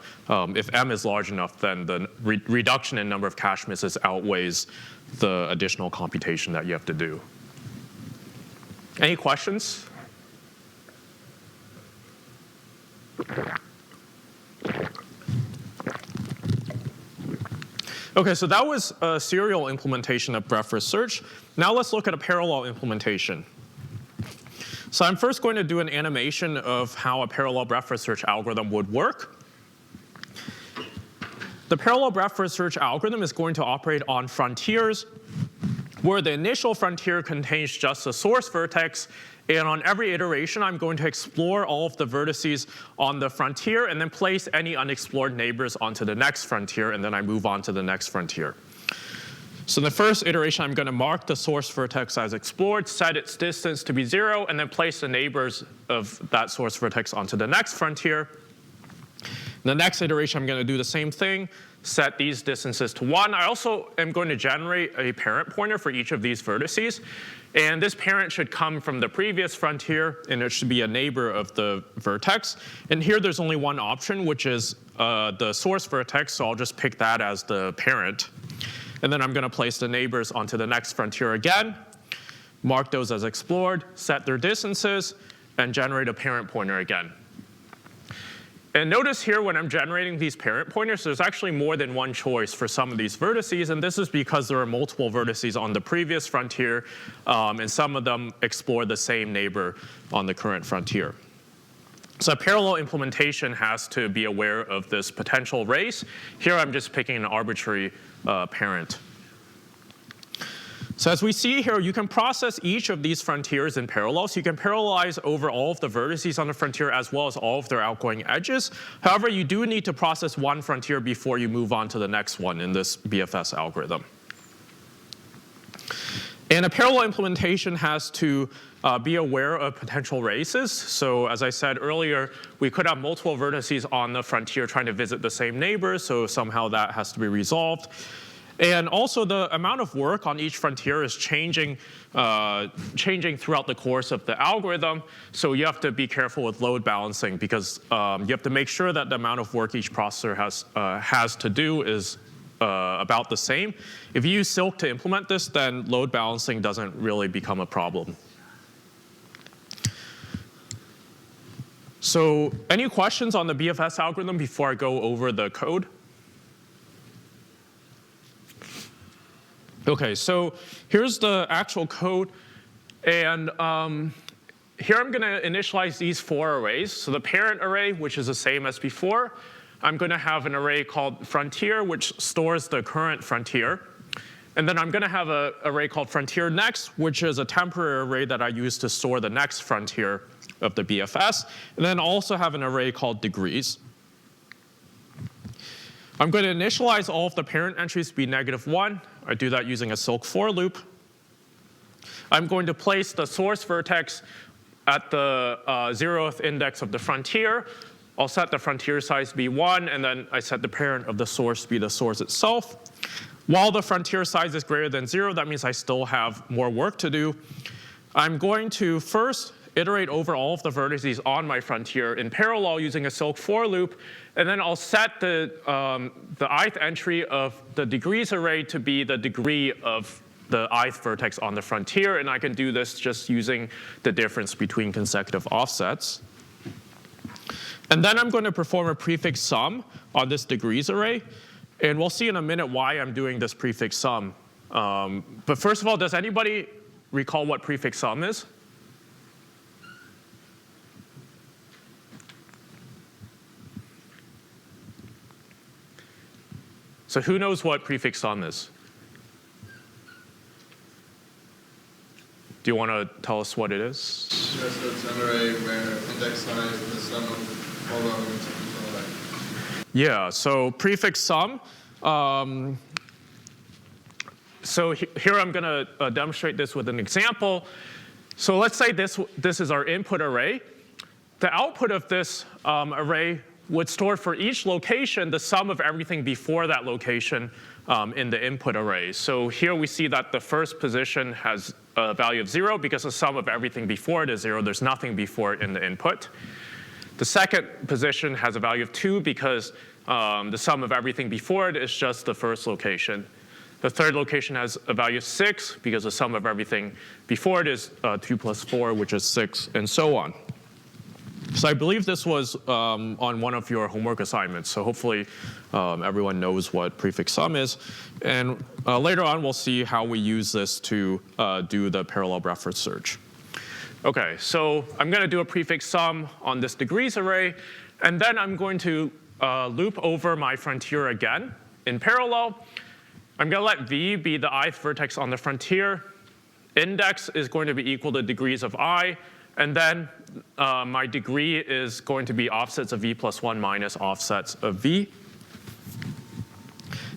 if m is large enough, then the reduction in number of cache misses outweighs the additional computation that you have to do. Any questions? OK, so that was a serial implementation of breadth first search. Now let's look at a parallel implementation. So I'm first going to do an animation of how a parallel breadth first search algorithm would work. The parallel breadth first search algorithm is going to operate on frontiers where the initial frontier contains just the source vertex. And on every iteration, I'm going to explore all of the vertices on the frontier and then place any unexplored neighbors onto the next frontier, and then I move on to the next frontier. So in the first iteration, I'm going to mark the source vertex as explored, set its distance to be 0, and then place the neighbors of that source vertex onto the next frontier. In the next iteration, I'm going to do the same thing, set these distances to 1. I also am going to generate a parent pointer for each of these vertices. And this parent should come from the previous frontier, and it should be a neighbor of the vertex. And here there's only one option, which is the source vertex, so I'll just pick that as the parent. And then I'm going to place the neighbors onto the next frontier again, mark those as explored, set their distances, and generate a parent pointer again. And notice here when I'm generating these parent pointers, there's actually more than one choice for some of these vertices. And this is because there are multiple vertices on the previous frontier, and some of them explore the same neighbor on the current frontier. So a parallel implementation has to be aware of this potential race. Here I'm just picking an arbitrary parent. So as we see here, you can process each of these frontiers in parallel. So you can parallelize over all of the vertices on the frontier as well as all of their outgoing edges. However, you do need to process one frontier before you move on to the next one in this BFS algorithm. And a parallel implementation has to be aware of potential races. So as I said earlier, we could have multiple vertices on the frontier trying to visit the same neighbor. So somehow that has to be resolved. And also, the amount of work on each frontier is changing throughout the course of the algorithm. So you have to be careful with load balancing because you have to make sure that the amount of work each processor has to do is about the same. If you use Silk to implement this, then load balancing doesn't really become a problem. So any questions on the BFS algorithm before I go over the code? OK, so here's the actual code. And here I'm going to initialize these 4 arrays. So the parent array, which is the same as before, I'm going to have an array called frontier, which stores the current frontier. And then I'm going to have an array called frontier next, which is a temporary array that I use to store the next frontier of the BFS. And then also have an array called degrees. I'm going to initialize all of the parent entries to be -1. I do that using a silk for loop. I'm going to place the source vertex at the 0th index of the frontier. I'll set the frontier size to be 1, and then I set the parent of the source to be the source itself. While the frontier size is greater than 0, that means I still have more work to do. I'm going to first iterate over all of the vertices on my frontier in parallel using a silk for loop, and then I'll set the ith entry of the degrees array to be the degree of the ith vertex on the frontier, and I can do this just using the difference between consecutive offsets. And then I'm going to perform a prefix sum on this degrees array, and we'll see in a minute why I'm doing this prefix sum. But first of all, does anybody recall what prefix sum is? So who knows what prefix sum is? Do you want to tell us what it is? Yeah, so it's an array where index size is the sum of all elements of the array. Yeah, so prefix sum. So here I'm going to demonstrate this with an example. So let's say this is our input array. The output of this array would store for each location the sum of everything before that location in the input array. So here we see that the first position has a value of 0 because the sum of everything before it is 0. There's nothing before it in the input. The second position has a value of 2 because the sum of everything before it is just the first location. The third location has a value of 6 because the sum of everything before it is 2 plus 4, which is 6, and so on. So I believe this was on one of your homework assignments. So hopefully everyone knows what prefix sum is. And later on, we'll see how we use this to do the parallel reference search. OK, so I'm going to do a prefix sum on this degrees array. And then I'm going to loop over my frontier again in parallel. I'm going to let v be the ith vertex on the frontier. Index is going to be equal to degrees of I. And then my degree is going to be offsets of v plus 1 minus offsets of v.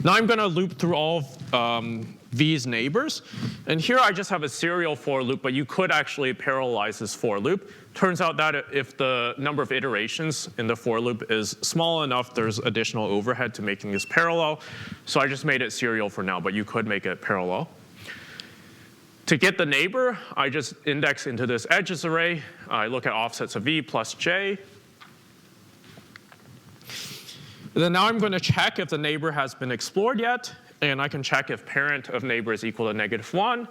Now I'm going to loop through all of v's neighbors. And here I just have a serial for loop, but you could actually parallelize this for loop. Turns out that if the number of iterations in the for loop is small enough, there's additional overhead to making this parallel. So I just made it serial for now, but you could make it parallel. To get the neighbor, I just index into this edges array. I look at offsets of v plus j. And then now I'm going to check if the neighbor has been explored yet. And I can check if parent of neighbor is equal to -1.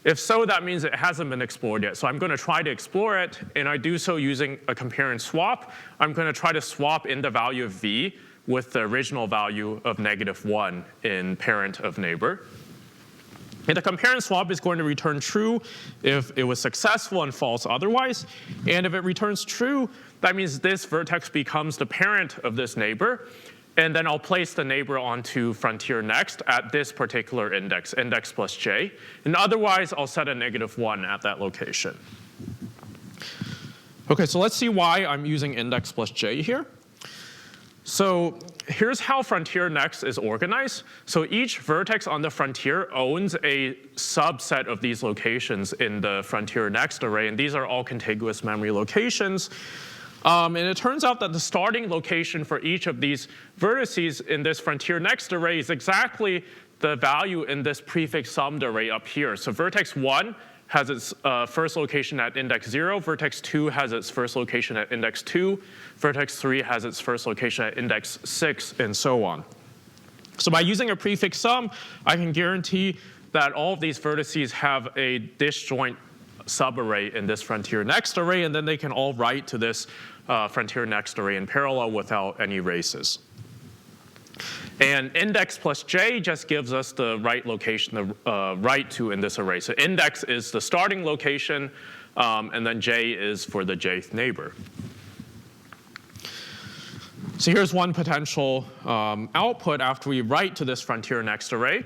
If so, that means it hasn't been explored yet. So I'm going to try to explore it. And I do so using a compare and swap. I'm going to try to swap in the value of v with the original value of -1 in parent of neighbor. And the compare and swap is going to return true if it was successful and false otherwise. And if it returns true, that means this vertex becomes the parent of this neighbor. And then I'll place the neighbor onto frontier next at this particular index, index plus j. And otherwise, I'll set a -1 at that location. OK, so let's see why I'm using index plus j here. So here's how frontier next is organized. So each vertex on the frontier owns a subset of these locations in the frontier next array. And these are all contiguous memory locations. And it turns out that the starting location for each of these vertices in this frontier next array is exactly the value in this prefix summed array up here. So vertex 1 has its first location at index 0. Vertex 2 has its first location at index 2. Vertex 3 has its first location at index 6, and so on. So by using a prefix sum, I can guarantee that all of these vertices have a disjoint subarray in this frontier next array, and then they can all write to this frontier next array in parallel without any races. And index plus j just gives us the right location to write to in this array. So index is the starting location. and then j is for the jth neighbor. So here's one potential output after we write to this frontier next array.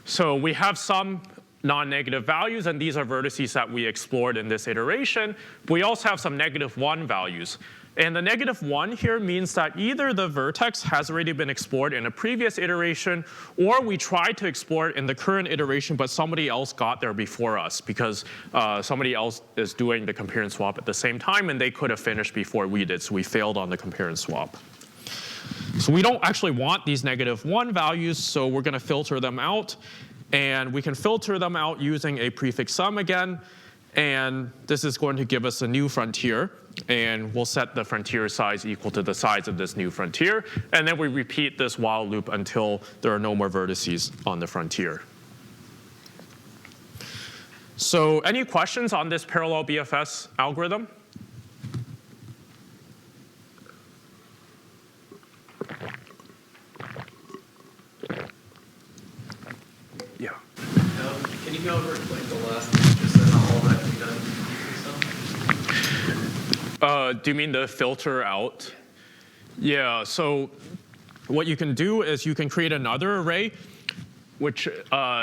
So we have some non-negative values, and these are vertices that we explored in this iteration. We also have some -1 values. And the -1 here means that either the vertex has already been explored in a previous iteration, or we tried to explore it in the current iteration, but somebody else got there before us because somebody else is doing the compare and swap at the same time, and they could have finished before we did, so we failed on the compare and swap. So we don't actually want these -1 values, so we're going to filter them out. And we can filter them out using a prefix sum again. And this is going to give us a new frontier. And we'll set the frontier size equal to the size of this new frontier. And then we repeat this while loop until there are no more vertices on the frontier. So any questions on this parallel BFS algorithm? Yeah. Can you go over like the last just so how all that can be done? Do you mean the filter out? Yeah, so what you can do is you can create another array which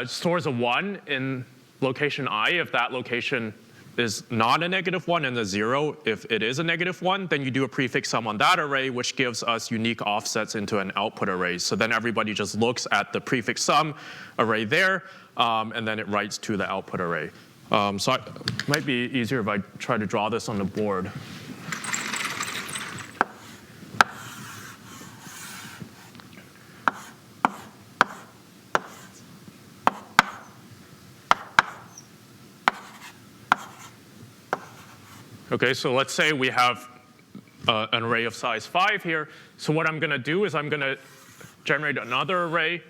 stores a 1 in location I if that location is not a -1 and a 0 if it is a -1. Then you do a prefix sum on that array, which gives us unique offsets into an output array. So then everybody just looks at the prefix sum array there, and then it writes to the output array. So it might be easier if I try to draw this on the board. Okay, so let's say we have an array of size 5 here. So what I'm going to do is I'm going to generate another array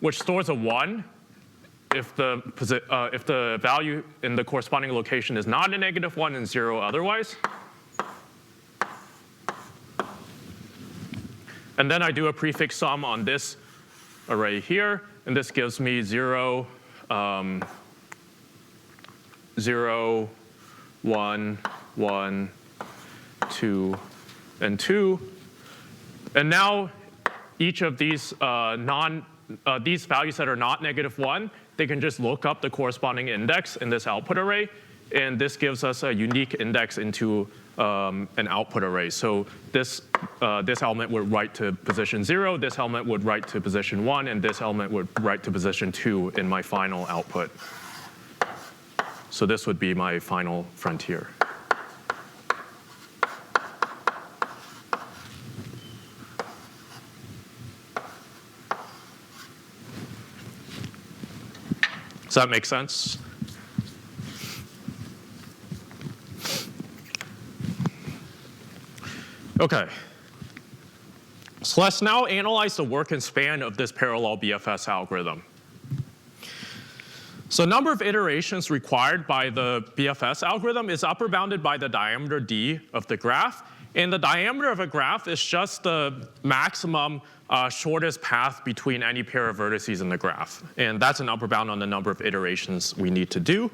which stores a 1 if the value in the corresponding location is not a -1 and 0 otherwise. And then I do a prefix sum on this array here. And this gives me 0, 0, 1, 1, 2, and 2. And now each of these these values that are not -1, they can just look up the corresponding index in this output array. And this gives us a unique index into an output array. So this element would write to position 0, this element would write to position 1, and this element would write to position 2 in my final output. So this would be my final frontier. Does that make sense? OK. So let's now analyze the work and span of this parallel BFS algorithm. So the number of iterations required by the BFS algorithm is upper bounded by the diameter d of the graph. And the diameter of a graph is just the maximum shortest path between any pair of vertices in the graph. And that's an upper bound on the number of iterations we need to do.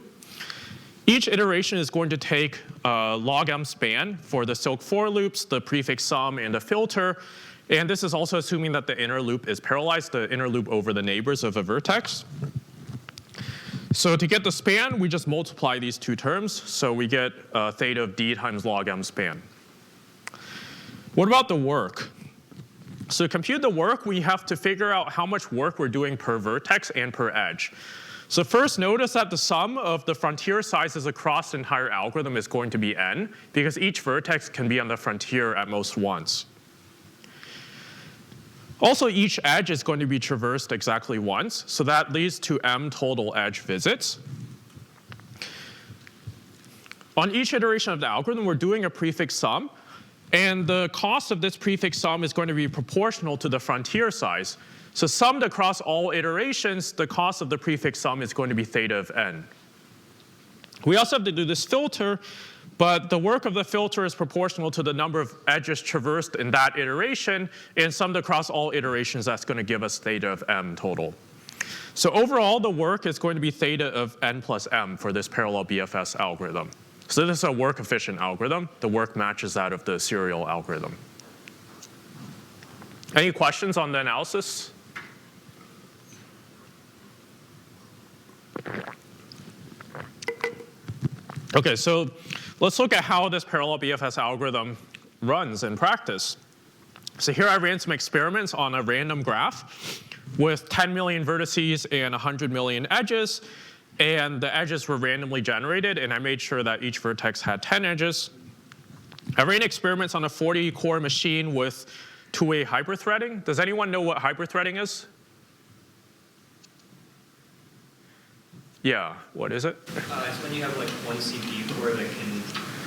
Each iteration is going to take log m span for the silk for loops, the prefix sum, and the filter. And this is also assuming that the inner loop is parallelized, the inner loop over the neighbors of a vertex. So to get the span, we just multiply these two terms. So we get theta of d times log m span. What about the work? So to compute the work, we have to figure out how much work we're doing per vertex and per edge. So first, notice that the sum of the frontier sizes across the entire algorithm is going to be n, because each vertex can be on the frontier at most once. Also, each edge is going to be traversed exactly once, so that leads to m total edge visits. On each iteration of the algorithm, we're doing a prefix sum. And the cost of this prefix sum is going to be proportional to the frontier size. So summed across all iterations, the cost of the prefix sum is going to be theta of n. We also have to do this filter, but the work of the filter is proportional to the number of edges traversed in that iteration. And summed across all iterations, that's going to give us theta of m total. So overall, the work is going to be theta of n plus m for this parallel BFS algorithm. So this is a work-efficient algorithm. The work matches that of the serial algorithm. Any questions on the analysis? OK, so let's look at how this parallel BFS algorithm runs in practice. So here I ran some experiments on a random graph with 10 million vertices and 100 million edges. And the edges were randomly generated, and I made sure that each vertex had 10 edges. I ran experiments on a 40-core machine with two-way hyperthreading. Does anyone know what hyperthreading is? Yeah, what is it? It's when you have like one CPU core that can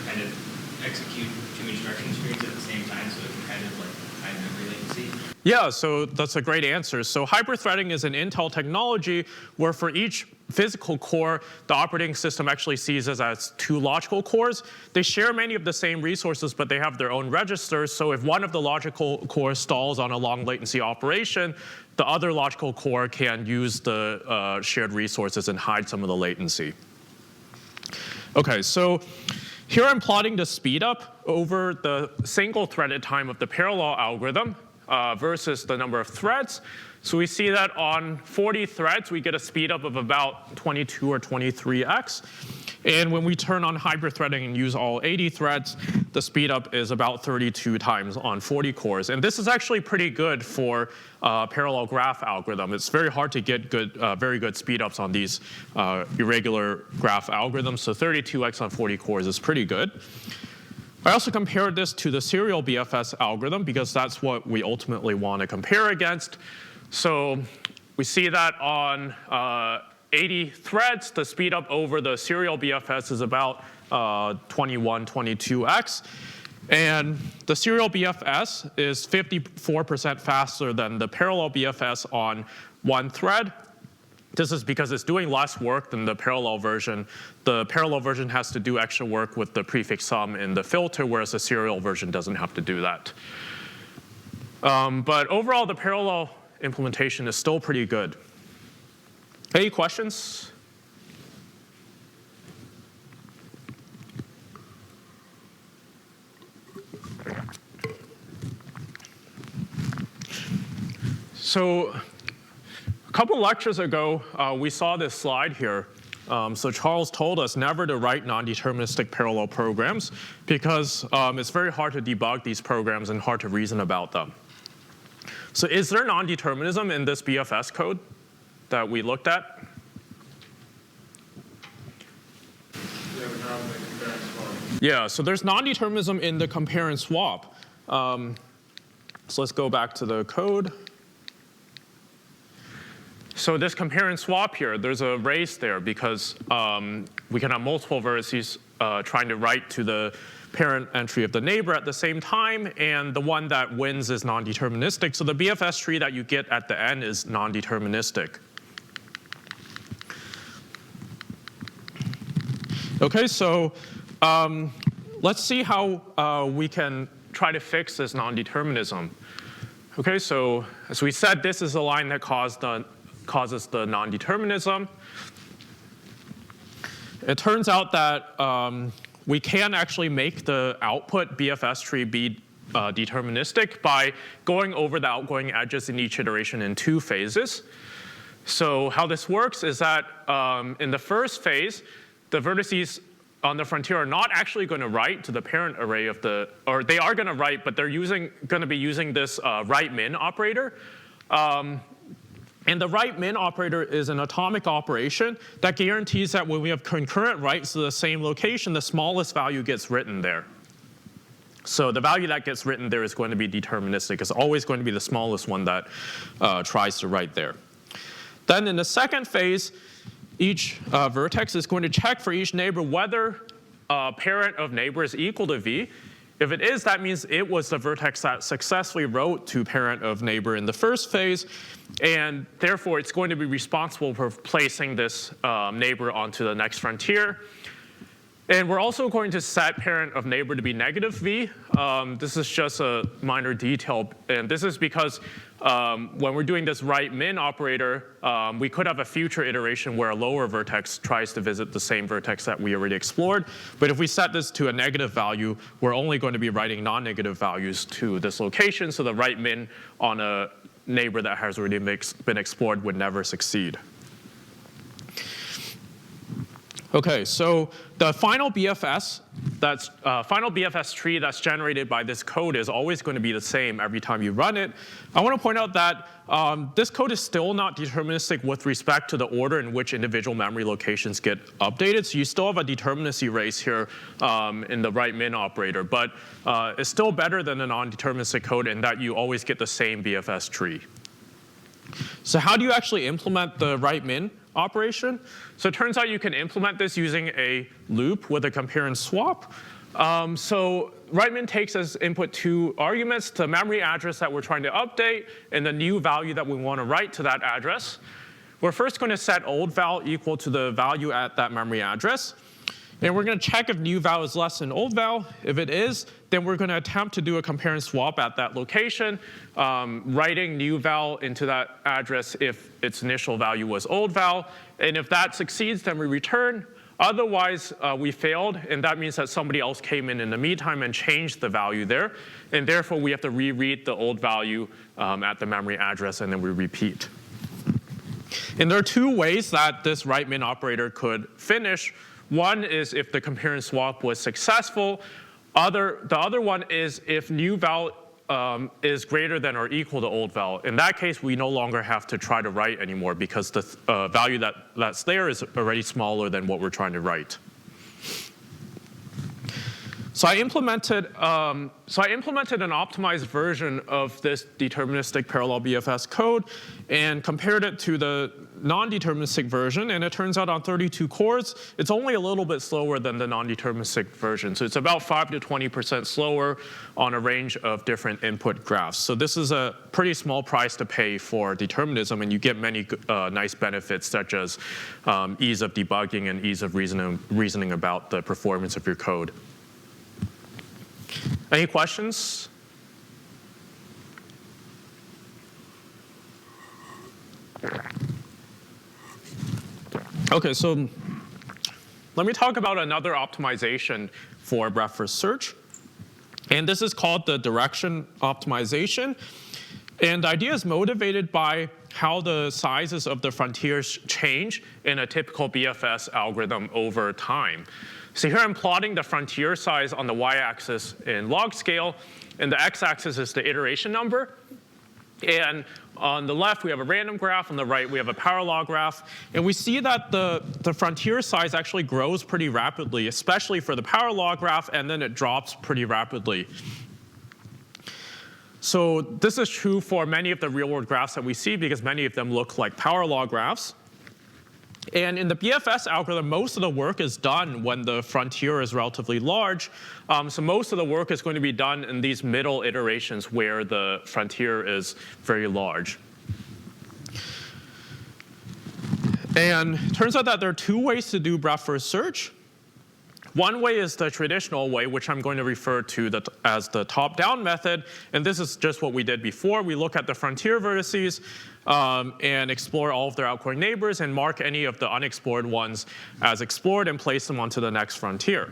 kind of execute two instruction streams at the same time, so it can kind of like high memory latency. Yeah, so that's a great answer. So hyperthreading is an Intel technology where for each physical core, the operating system actually sees it as two logical cores. They share many of the same resources, but they have their own registers. So if one of the logical cores stalls on a long latency operation, the other logical core can use the shared resources and hide some of the latency. OK, so here I'm plotting the speed up over the single threaded time of the parallel algorithm versus the number of threads. So we see that on 40 threads, we get a speed up of about 22 or 23x. And when we turn on hyperthreading and use all 80 threads, the speed up is about 32 times on 40 cores. And this is actually pretty good for parallel graph algorithm. It's very hard to get good, very good speed ups on these irregular graph algorithms. So 32x on 40 cores is pretty good. I also compared this to the serial BFS algorithm because that's what we ultimately want to compare against. So we see that on 80 threads, the speed up over the serial BFS is about 21, 22x. And the serial BFS is 54% faster than the parallel BFS on one thread. This is because it's doing less work than the parallel version. The parallel version has to do extra work with the prefix sum in the filter, whereas the serial version doesn't have to do that. But overall, the parallel implementation is still pretty good. Any questions? So a couple lectures ago, we saw this slide here. So Charles told us never to write non-deterministic parallel programs because it's very hard to debug these programs and hard to reason about them. So is there non-determinism in this BFS code that we looked at? Yeah, so there's non-determinism in the compare and swap. So let's go back to the code. So this compare and swap here, there's a race there because we can have multiple vertices trying to write to the parent entry of the neighbor at the same time, and the one that wins is non-deterministic. So the BFS tree that you get at the end is non-deterministic. OK, so let's see how we can try to fix this non-determinism. OK, so as we said, this is the line that causes the non-determinism. It turns out that we can actually make the output BFS tree be deterministic by going over the outgoing edges in each iteration in two phases. So how this works is that in the first phase, the vertices on the frontier are not actually going to write to the parent array of the, or they are going to write, but they're going to be using this write-min operator. And the write-min operator is an atomic operation that guarantees that when we have concurrent writes to the same location, the smallest value gets written there. So the value that gets written there is going to be deterministic. It's always going to be the smallest one that tries to write there. Then in the second phase, each vertex is going to check for each neighbor whether parent of neighbor is equal to v. If it is, that means it was the vertex that successfully wrote to parent of neighbor in the first phase. And therefore, it's going to be responsible for placing this neighbor onto the next frontier. And we're also going to set parent of neighbor to be negative v. This is just a minor detail. And this is because when we're doing this right min operator, we could have a future iteration where a lower vertex tries to visit the same vertex that we already explored. But if we set this to a negative value, we're only going to be writing non-negative values to this location. So the right min on a neighbor that has already been explored would never succeed. OK, so the final BFS, final BFS tree that's generated by this code is always going to be the same every time you run it. I want to point out that this code is still not deterministic with respect to the order in which individual memory locations get updated. So you still have a determinacy race here in the right min operator. But it's still better than a non-deterministic code in that you always get the same BFS tree. So how do you actually implement the right min operation? So it turns out you can implement this using a loop with a compare and swap. So right min takes as input 2 arguments, the memory address that we're trying to update and the new value that we want to write to that address. We're first going to set old val equal to the value at that memory address. And we're going to check if new val is less than old val. If it is, then we're going to attempt to do a compare and swap at that location, writing new val into that address if its initial value was old val. And if that succeeds, then we return. Otherwise, we failed, and that means that somebody else came in the meantime and changed the value there. And therefore, we have to reread the old value at the memory address, and then we repeat. And there are 2 ways that this right min operator could finish. One is if the compare and swap was successful. The other one is if new val is greater than or equal to old val. In that case, we no longer have to try to write anymore because the value that's there is already smaller than what we're trying to write. So I implemented an optimized version of this deterministic parallel BFS code and compared it to the non-deterministic version. And it turns out on 32 cores, it's only a little bit slower than the non-deterministic version. So it's about 5 to 20% slower on a range of different input graphs. So this is a pretty small price to pay for determinism, and you get many nice benefits such as ease of debugging and ease of reasoning about the performance of your code. Any questions? OK, so let me talk about another optimization for breadth first search. And this is called the direction optimization. And the idea is motivated by how the sizes of the frontiers change in a typical BFS algorithm over time. So here I'm plotting the frontier size on the y-axis in log scale, and the x-axis is the iteration number. And on the left, we have a random graph. On the right, we have a power law graph. And we see that the frontier size actually grows pretty rapidly, especially for the power law graph, and then it drops pretty rapidly. So this is true for many of the real-world graphs that we see because many of them look like power law graphs. And in the BFS algorithm, most of the work is done when the frontier is relatively large. So most of the work is going to be done in these middle iterations where the frontier is very large. And it turns out that there are 2 ways to do breadth first search. One way is the traditional way, which I'm going to refer to as the top-down method. And this is just what we did before. We look at the frontier vertices and explore all of their outgoing neighbors and mark any of the unexplored ones as explored and place them onto the next frontier.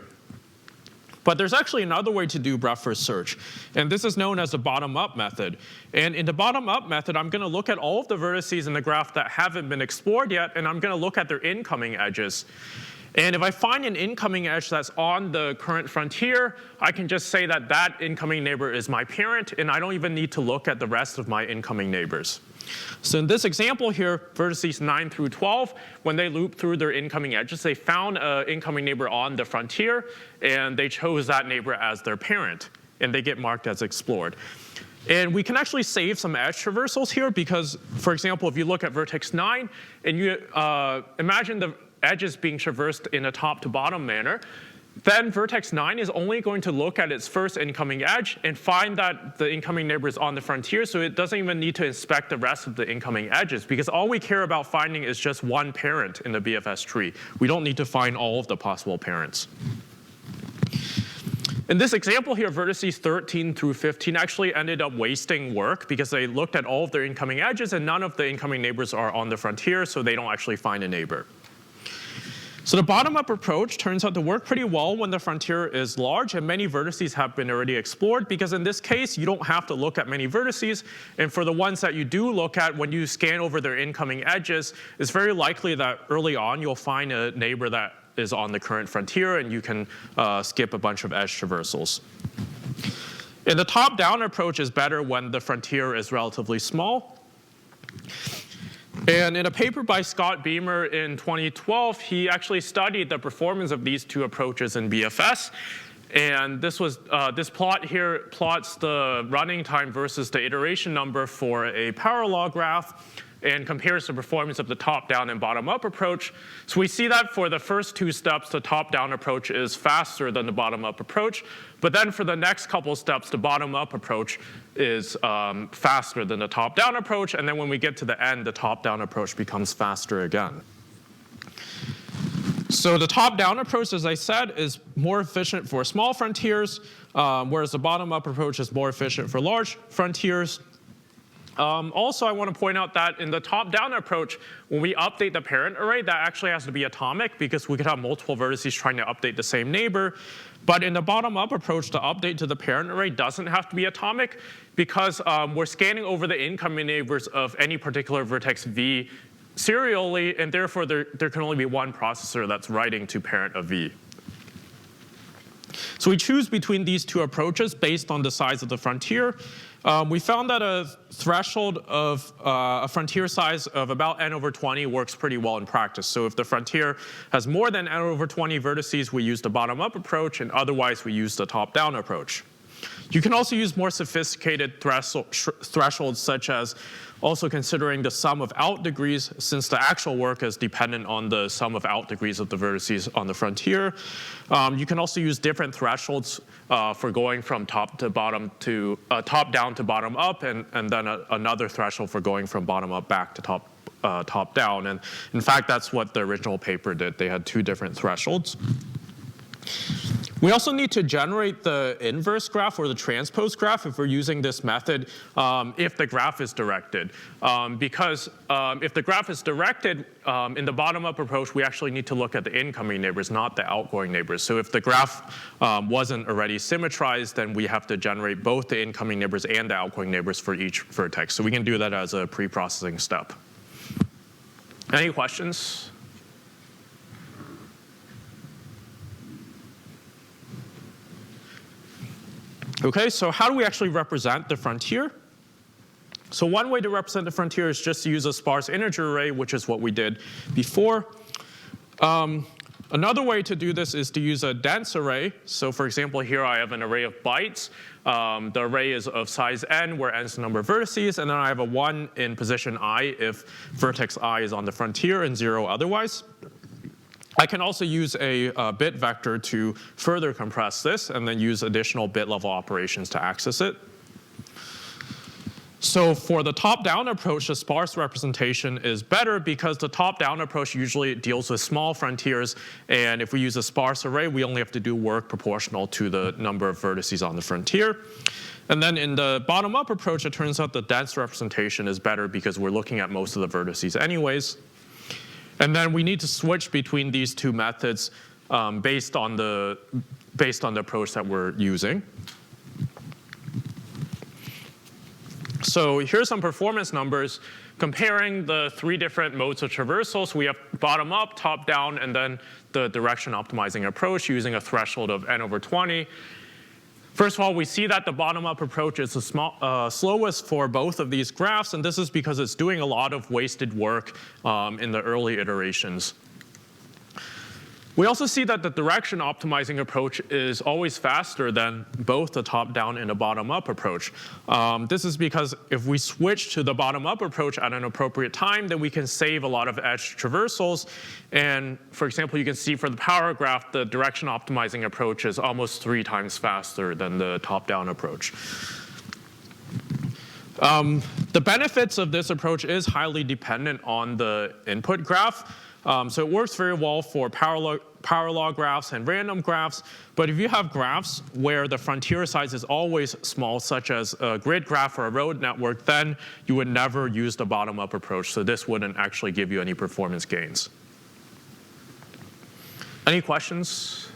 But there's actually another way to do breadth first search. And this is known as the bottom-up method. And in the bottom-up method, I'm going to look at all of the vertices in the graph that haven't been explored yet, and I'm going to look at their incoming edges. And if I find an incoming edge that's on the current frontier, I can just say that that incoming neighbor is my parent, and I don't even need to look at the rest of my incoming neighbors. So in this example here, vertices 9 through 12, when they loop through their incoming edges, they found an incoming neighbor on the frontier, and they chose that neighbor as their parent, and they get marked as explored. And we can actually save some edge traversals here because, for example, if you look at vertex 9, and you imagine the edges being traversed in a top to bottom manner, then vertex 9 is only going to look at its first incoming edge and find that the incoming neighbor is on the frontier, so it doesn't even need to inspect the rest of the incoming edges because all we care about finding is just one parent in the BFS tree. We don't need to find all of the possible parents. In this example here, vertices 13 through 15 actually ended up wasting work because they looked at all of their incoming edges and none of the incoming neighbors are on the frontier, so they don't actually find a neighbor. So the bottom-up approach turns out to work pretty well when the frontier is large and many vertices have been already explored, because in this case, you don't have to look at many vertices. And for the ones that you do look at, when you scan over their incoming edges, it's very likely that early on you'll find a neighbor that is on the current frontier, and you can skip a bunch of edge traversals. And the top-down approach is better when the frontier is relatively small. And in a paper by Scott Beamer in 2012, he actually studied the performance of these two approaches in BFS. And this plot here plots the running time versus the iteration number for a power law graph and compares the performance of the top-down and bottom-up approach. So we see that for the first two steps, the top-down approach is faster than the bottom-up approach. But then for the next couple steps, the bottom-up approach is faster than the top-down approach. And then when we get to the end, the top-down approach becomes faster again. So the top-down approach, as I said, is more efficient for small frontiers, whereas the bottom-up approach is more efficient for large frontiers. Also, I want to point out that in the top-down approach, when we update the parent array, that actually has to be atomic because we could have multiple vertices trying to update the same neighbor. But in the bottom-up approach, the update to the parent array doesn't have to be atomic because we're scanning over the incoming neighbors of any particular vertex v serially, and therefore there can only be one processor that's writing to parent of v. So we choose between these two approaches based on the size of the frontier. We found that a threshold of a frontier size of about n over 20 works pretty well in practice. So if the frontier has more than n over 20 vertices, we use the bottom-up approach, and otherwise we use the top-down approach. You can also use more sophisticated thresholds, such as also considering the sum of out degrees, since the actual work is dependent on the sum of out degrees of the vertices on the frontier. You can also use different thresholds for going from top to bottom to top down to bottom up, and then another threshold for going from bottom up back to top down. And in fact, that's what the original paper did. They had two different thresholds. We also need to generate the inverse graph or the transpose graph if we're using this method if the graph is directed. Because if the graph is directed in the bottom-up approach, we actually need to look at the incoming neighbors, not the outgoing neighbors. So if the graph wasn't already symmetrized, then we have to generate both the incoming neighbors and the outgoing neighbors for each vertex. So we can do that as a pre-processing step. Any questions? Okay, so how do we actually represent the frontier? So one way to represent the frontier is just to use a sparse integer array, which is what we did before. Another way to do this is to use a dense array. So for example, here I have an array of bytes. The array is of size n, where n is the number of vertices, and then I have a 1 in position I if vertex I is on the frontier and 0 otherwise. I can also use a bit vector to further compress this and then use additional bit level operations to access it. So for the top-down approach, the sparse representation is better because the top-down approach usually deals with small frontiers, and if we use a sparse array, we only have to do work proportional to the number of vertices on the frontier. And then in the bottom-up approach, it turns out the dense representation is better because we're looking at most of the vertices anyways. And then we need to switch between these two methods based on the approach that we're using. So here's some performance numbers comparing the 3 different modes of traversal. So we have bottom up, top down, and then the direction optimizing approach using a threshold of n over 20. First of all, we see that the bottom-up approach is the slowest for both of these graphs, and this is because it's doing a lot of wasted work in the early iterations. We also see that the direction optimizing approach is always faster than both the top-down and the bottom-up approach. This is because if we switch to the bottom-up approach at an appropriate time, then we can save a lot of edge traversals. And for example, you can see for the power graph, the direction optimizing approach is almost 3 times faster than the top-down approach. The benefits of this approach is highly dependent on the input graph. So it works very well for power power law graphs and random graphs. But if you have graphs where the frontier size is always small, such as a grid graph or a road network, then you would never use the bottom-up approach. So this wouldn't actually give you any performance gains. Any questions?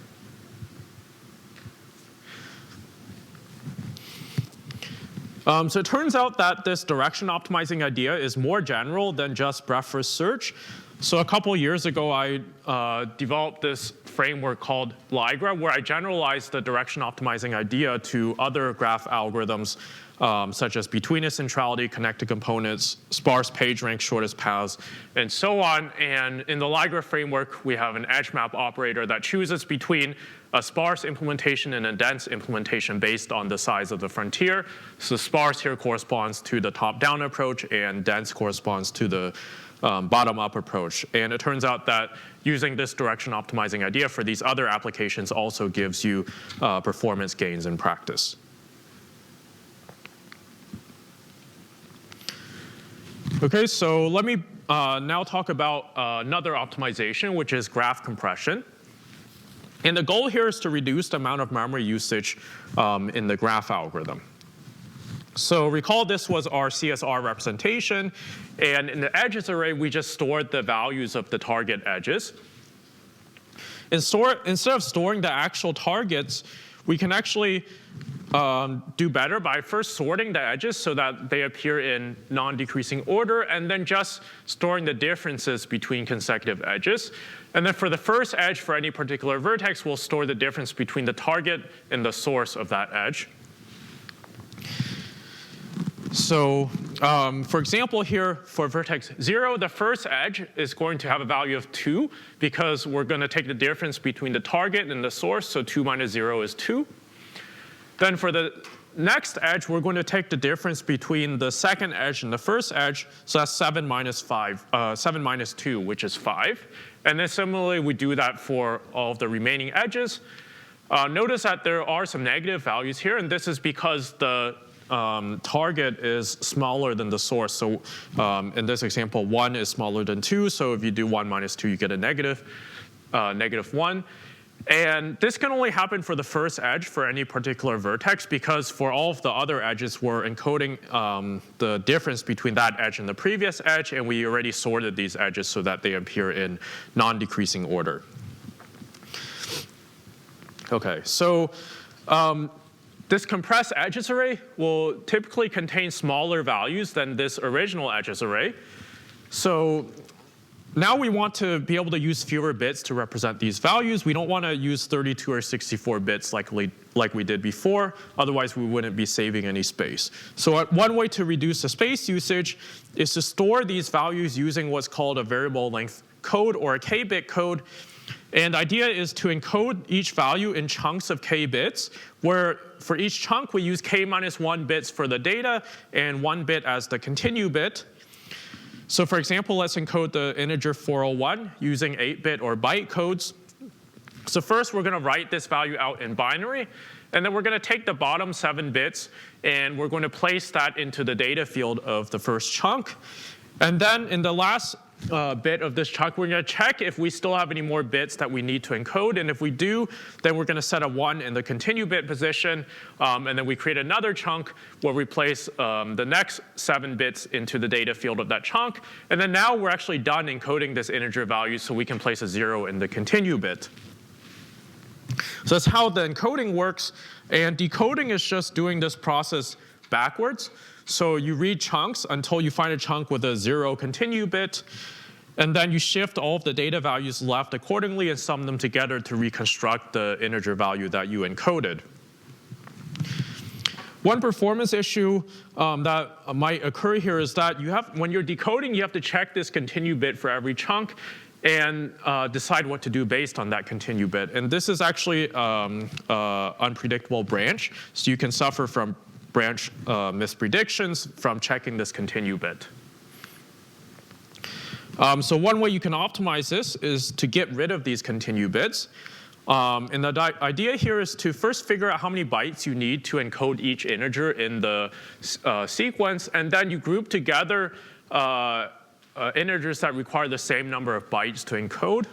So it turns out that this direction optimizing idea is more general than just breadth first search. So a couple years ago, I developed this framework called LIGRA, where I generalized the direction optimizing idea to other graph algorithms, such as betweenness centrality, connected components, sparse page rank, shortest paths, and so on. And in the LIGRA framework, we have an edge map operator that chooses between a sparse implementation and a dense implementation based on the size of the frontier. So sparse here corresponds to the top-down approach, and dense corresponds to the bottom-up approach. And it turns out that using this direction optimizing idea for these other applications also gives you performance gains in practice. Okay, so let me now talk about another optimization, which is graph compression. And the goal here is to reduce the amount of memory usage in the graph algorithm. So recall this was our CSR representation. And in the edges array, we just stored the values of the target edges. Instead of storing the actual targets, we can actually do better by first sorting the edges so that they appear in non-decreasing order, and then just storing the differences between consecutive edges. And then for the first edge for any particular vertex, we'll store the difference between the target and the source of that edge. So for example here, for vertex 0, the first edge is going to have a value of 2 because we're going to take the difference between the target and the source, so 2 minus 0 is 2. Then for the next edge, we're going to take the difference between the second edge and the first edge, so that's 7 minus 2, which is 5. And then similarly, we do that for all of the remaining edges. Notice that there are some negative values here, and this is because the target is smaller than the source. So in this example, 1 is smaller than 2, so if you do 1 minus 2, you get a negative 1. And this can only happen for the first edge for any particular vertex, because for all of the other edges, we're encoding the difference between that edge and the previous edge, and we already sorted these edges so that they appear in non-decreasing order. Okay, so this compressed edges array will typically contain smaller values than this original edges array. So now we want to be able to use fewer bits to represent these values. We don't want to use 32 or 64 bits like we did before. Otherwise, we wouldn't be saving any space. So one way to reduce the space usage is to store these values using what's called a variable length code or a k-bit code. And the idea is to encode each value in chunks of k bits, where for each chunk, we use k minus 1 bits for the data and 1 bit as the continue bit. So for example, let's encode the integer 401 using 8-bit or byte codes. So first, we're going to write this value out in binary. And then we're going to take the bottom 7 bits, and we're going to place that into the data field of the first chunk. And then in the last bit of this chunk, we're going to check if we still have any more bits that we need to encode. And if we do, then we're going to set a 1 in the continue bit position. And then we create another chunk where we place the next 7 bits into the data field of that chunk. And then now we're actually done encoding this integer value, so we can place a 0 in the continue bit. So that's how the encoding works. And decoding is just doing this process backwards. So you read chunks until you find a chunk with a 0 continue bit. And then you shift all of the data values left accordingly and sum them together to reconstruct the integer value that you encoded. One performance issue that might occur here is that when you're decoding, you have to check this continue bit for every chunk and decide what to do based on that continue bit. And this is actually unpredictable branch, so you can suffer from branch mispredictions from checking this continue bit. So one way you can optimize this is to get rid of these continue bits. And the idea here is to first figure out how many bytes you need to encode each integer in the sequence, and then you group together integers that require the same number of bytes to encode.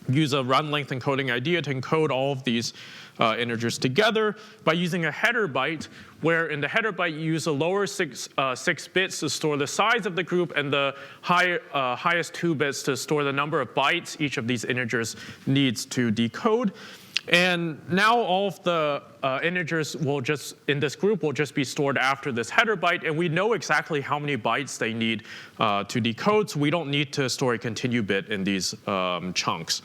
use a run length encoding idea to encode all of these integers together by using a header byte, where in the header byte you use the lower six bits to store the size of the group and the highest 2 bits to store the number of bytes each of these integers needs to decode. And now all of the integers will just, in this group, will just be stored after this header byte, and we know exactly how many bytes they need to decode, so we don't need to store a continue bit in these chunks.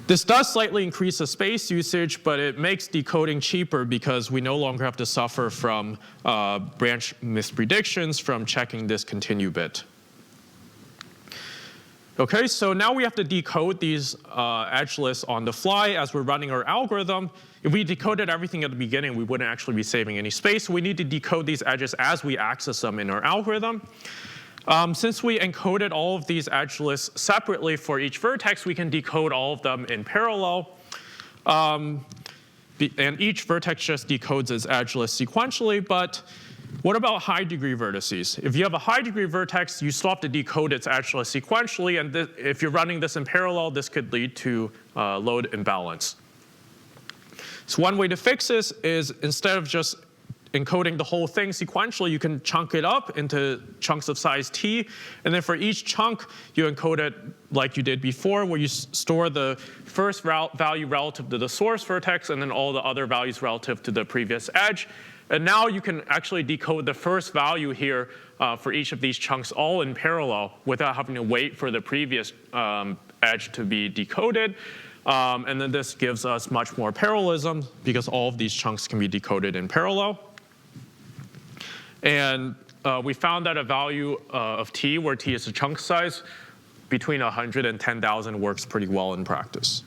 This does slightly increase the space usage, but it makes decoding cheaper because we no longer have to suffer from branch mispredictions from checking this continue bit. Okay, so now we have to decode these edge lists on the fly as we're running our algorithm. If we decoded everything at the beginning, we wouldn't actually be saving any space. So we need to decode these edges as we access them in our algorithm. Since we encoded all of these edge lists separately for each vertex, we can decode all of them in parallel. And each vertex just decodes its edge list sequentially, but what about high degree vertices? If you have a high degree vertex, you still have to decode its edge list sequentially, and if you're running this in parallel, this could lead to load imbalance. So one way to fix this is, instead of just encoding the whole thing sequentially, you can chunk it up into chunks of size t, and then for each chunk, you encode it like you did before, where you store the first value relative to the source vertex, and then all the other values relative to the previous edge. And now you can actually decode the first value here for each of these chunks all in parallel without having to wait for the previous edge to be decoded. And then this gives us much more parallelism because all of these chunks can be decoded in parallel. And we found that a value of t, where t is the chunk size, between 100 and 10,000 works pretty well in practice.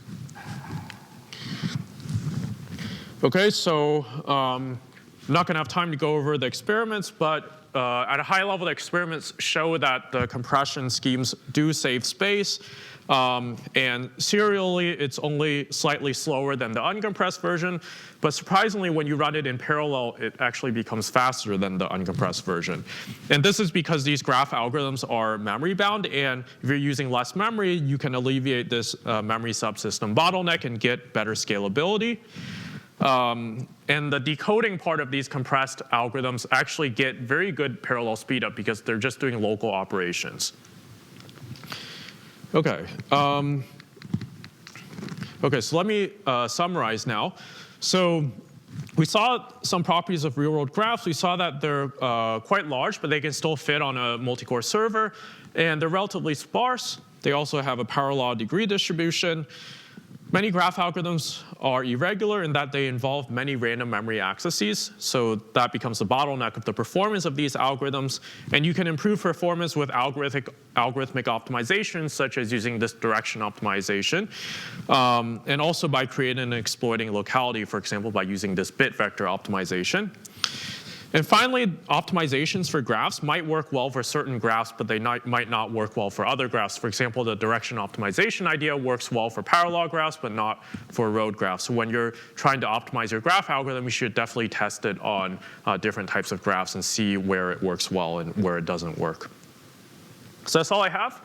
Okay, so I'm not going to have time to go over the experiments, but at a high level, the experiments show that the compression schemes do save space. And serially, it's only slightly slower than the uncompressed version. But surprisingly, when you run it in parallel, it actually becomes faster than the uncompressed version. And this is because these graph algorithms are memory bound. And if you're using less memory, you can alleviate this memory subsystem bottleneck and get better scalability. And the decoding part of these compressed algorithms actually get very good parallel speedup because they're just doing local operations. Okay. Okay, so let me summarize now. So we saw some properties of real-world graphs. We saw that they're quite large, but they can still fit on a multi-core server. And they're relatively sparse. They also have a power law degree distribution. Many graph algorithms are irregular in that they involve many random memory accesses. So that becomes the bottleneck of the performance of these algorithms. And you can improve performance with algorithmic optimizations, such as using this direction optimization. And also by creating and exploiting locality, for example, by using this bitvector optimization. And finally, optimizations for graphs might work well for certain graphs, but they might not work well for other graphs. For example, the direction optimization idea works well for power law graphs, but not for road graphs. So when you're trying to optimize your graph algorithm, you should definitely test it on different types of graphs and see where it works well and where it doesn't work. So that's all I have.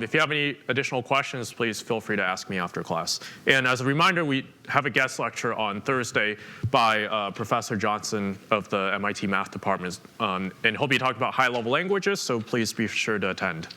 If you have any additional questions, please feel free to ask me after class. And as a reminder, we have a guest lecture on Thursday by Professor Johnson of the MIT Math Department. And he'll be talking about high-level languages, so please be sure to attend.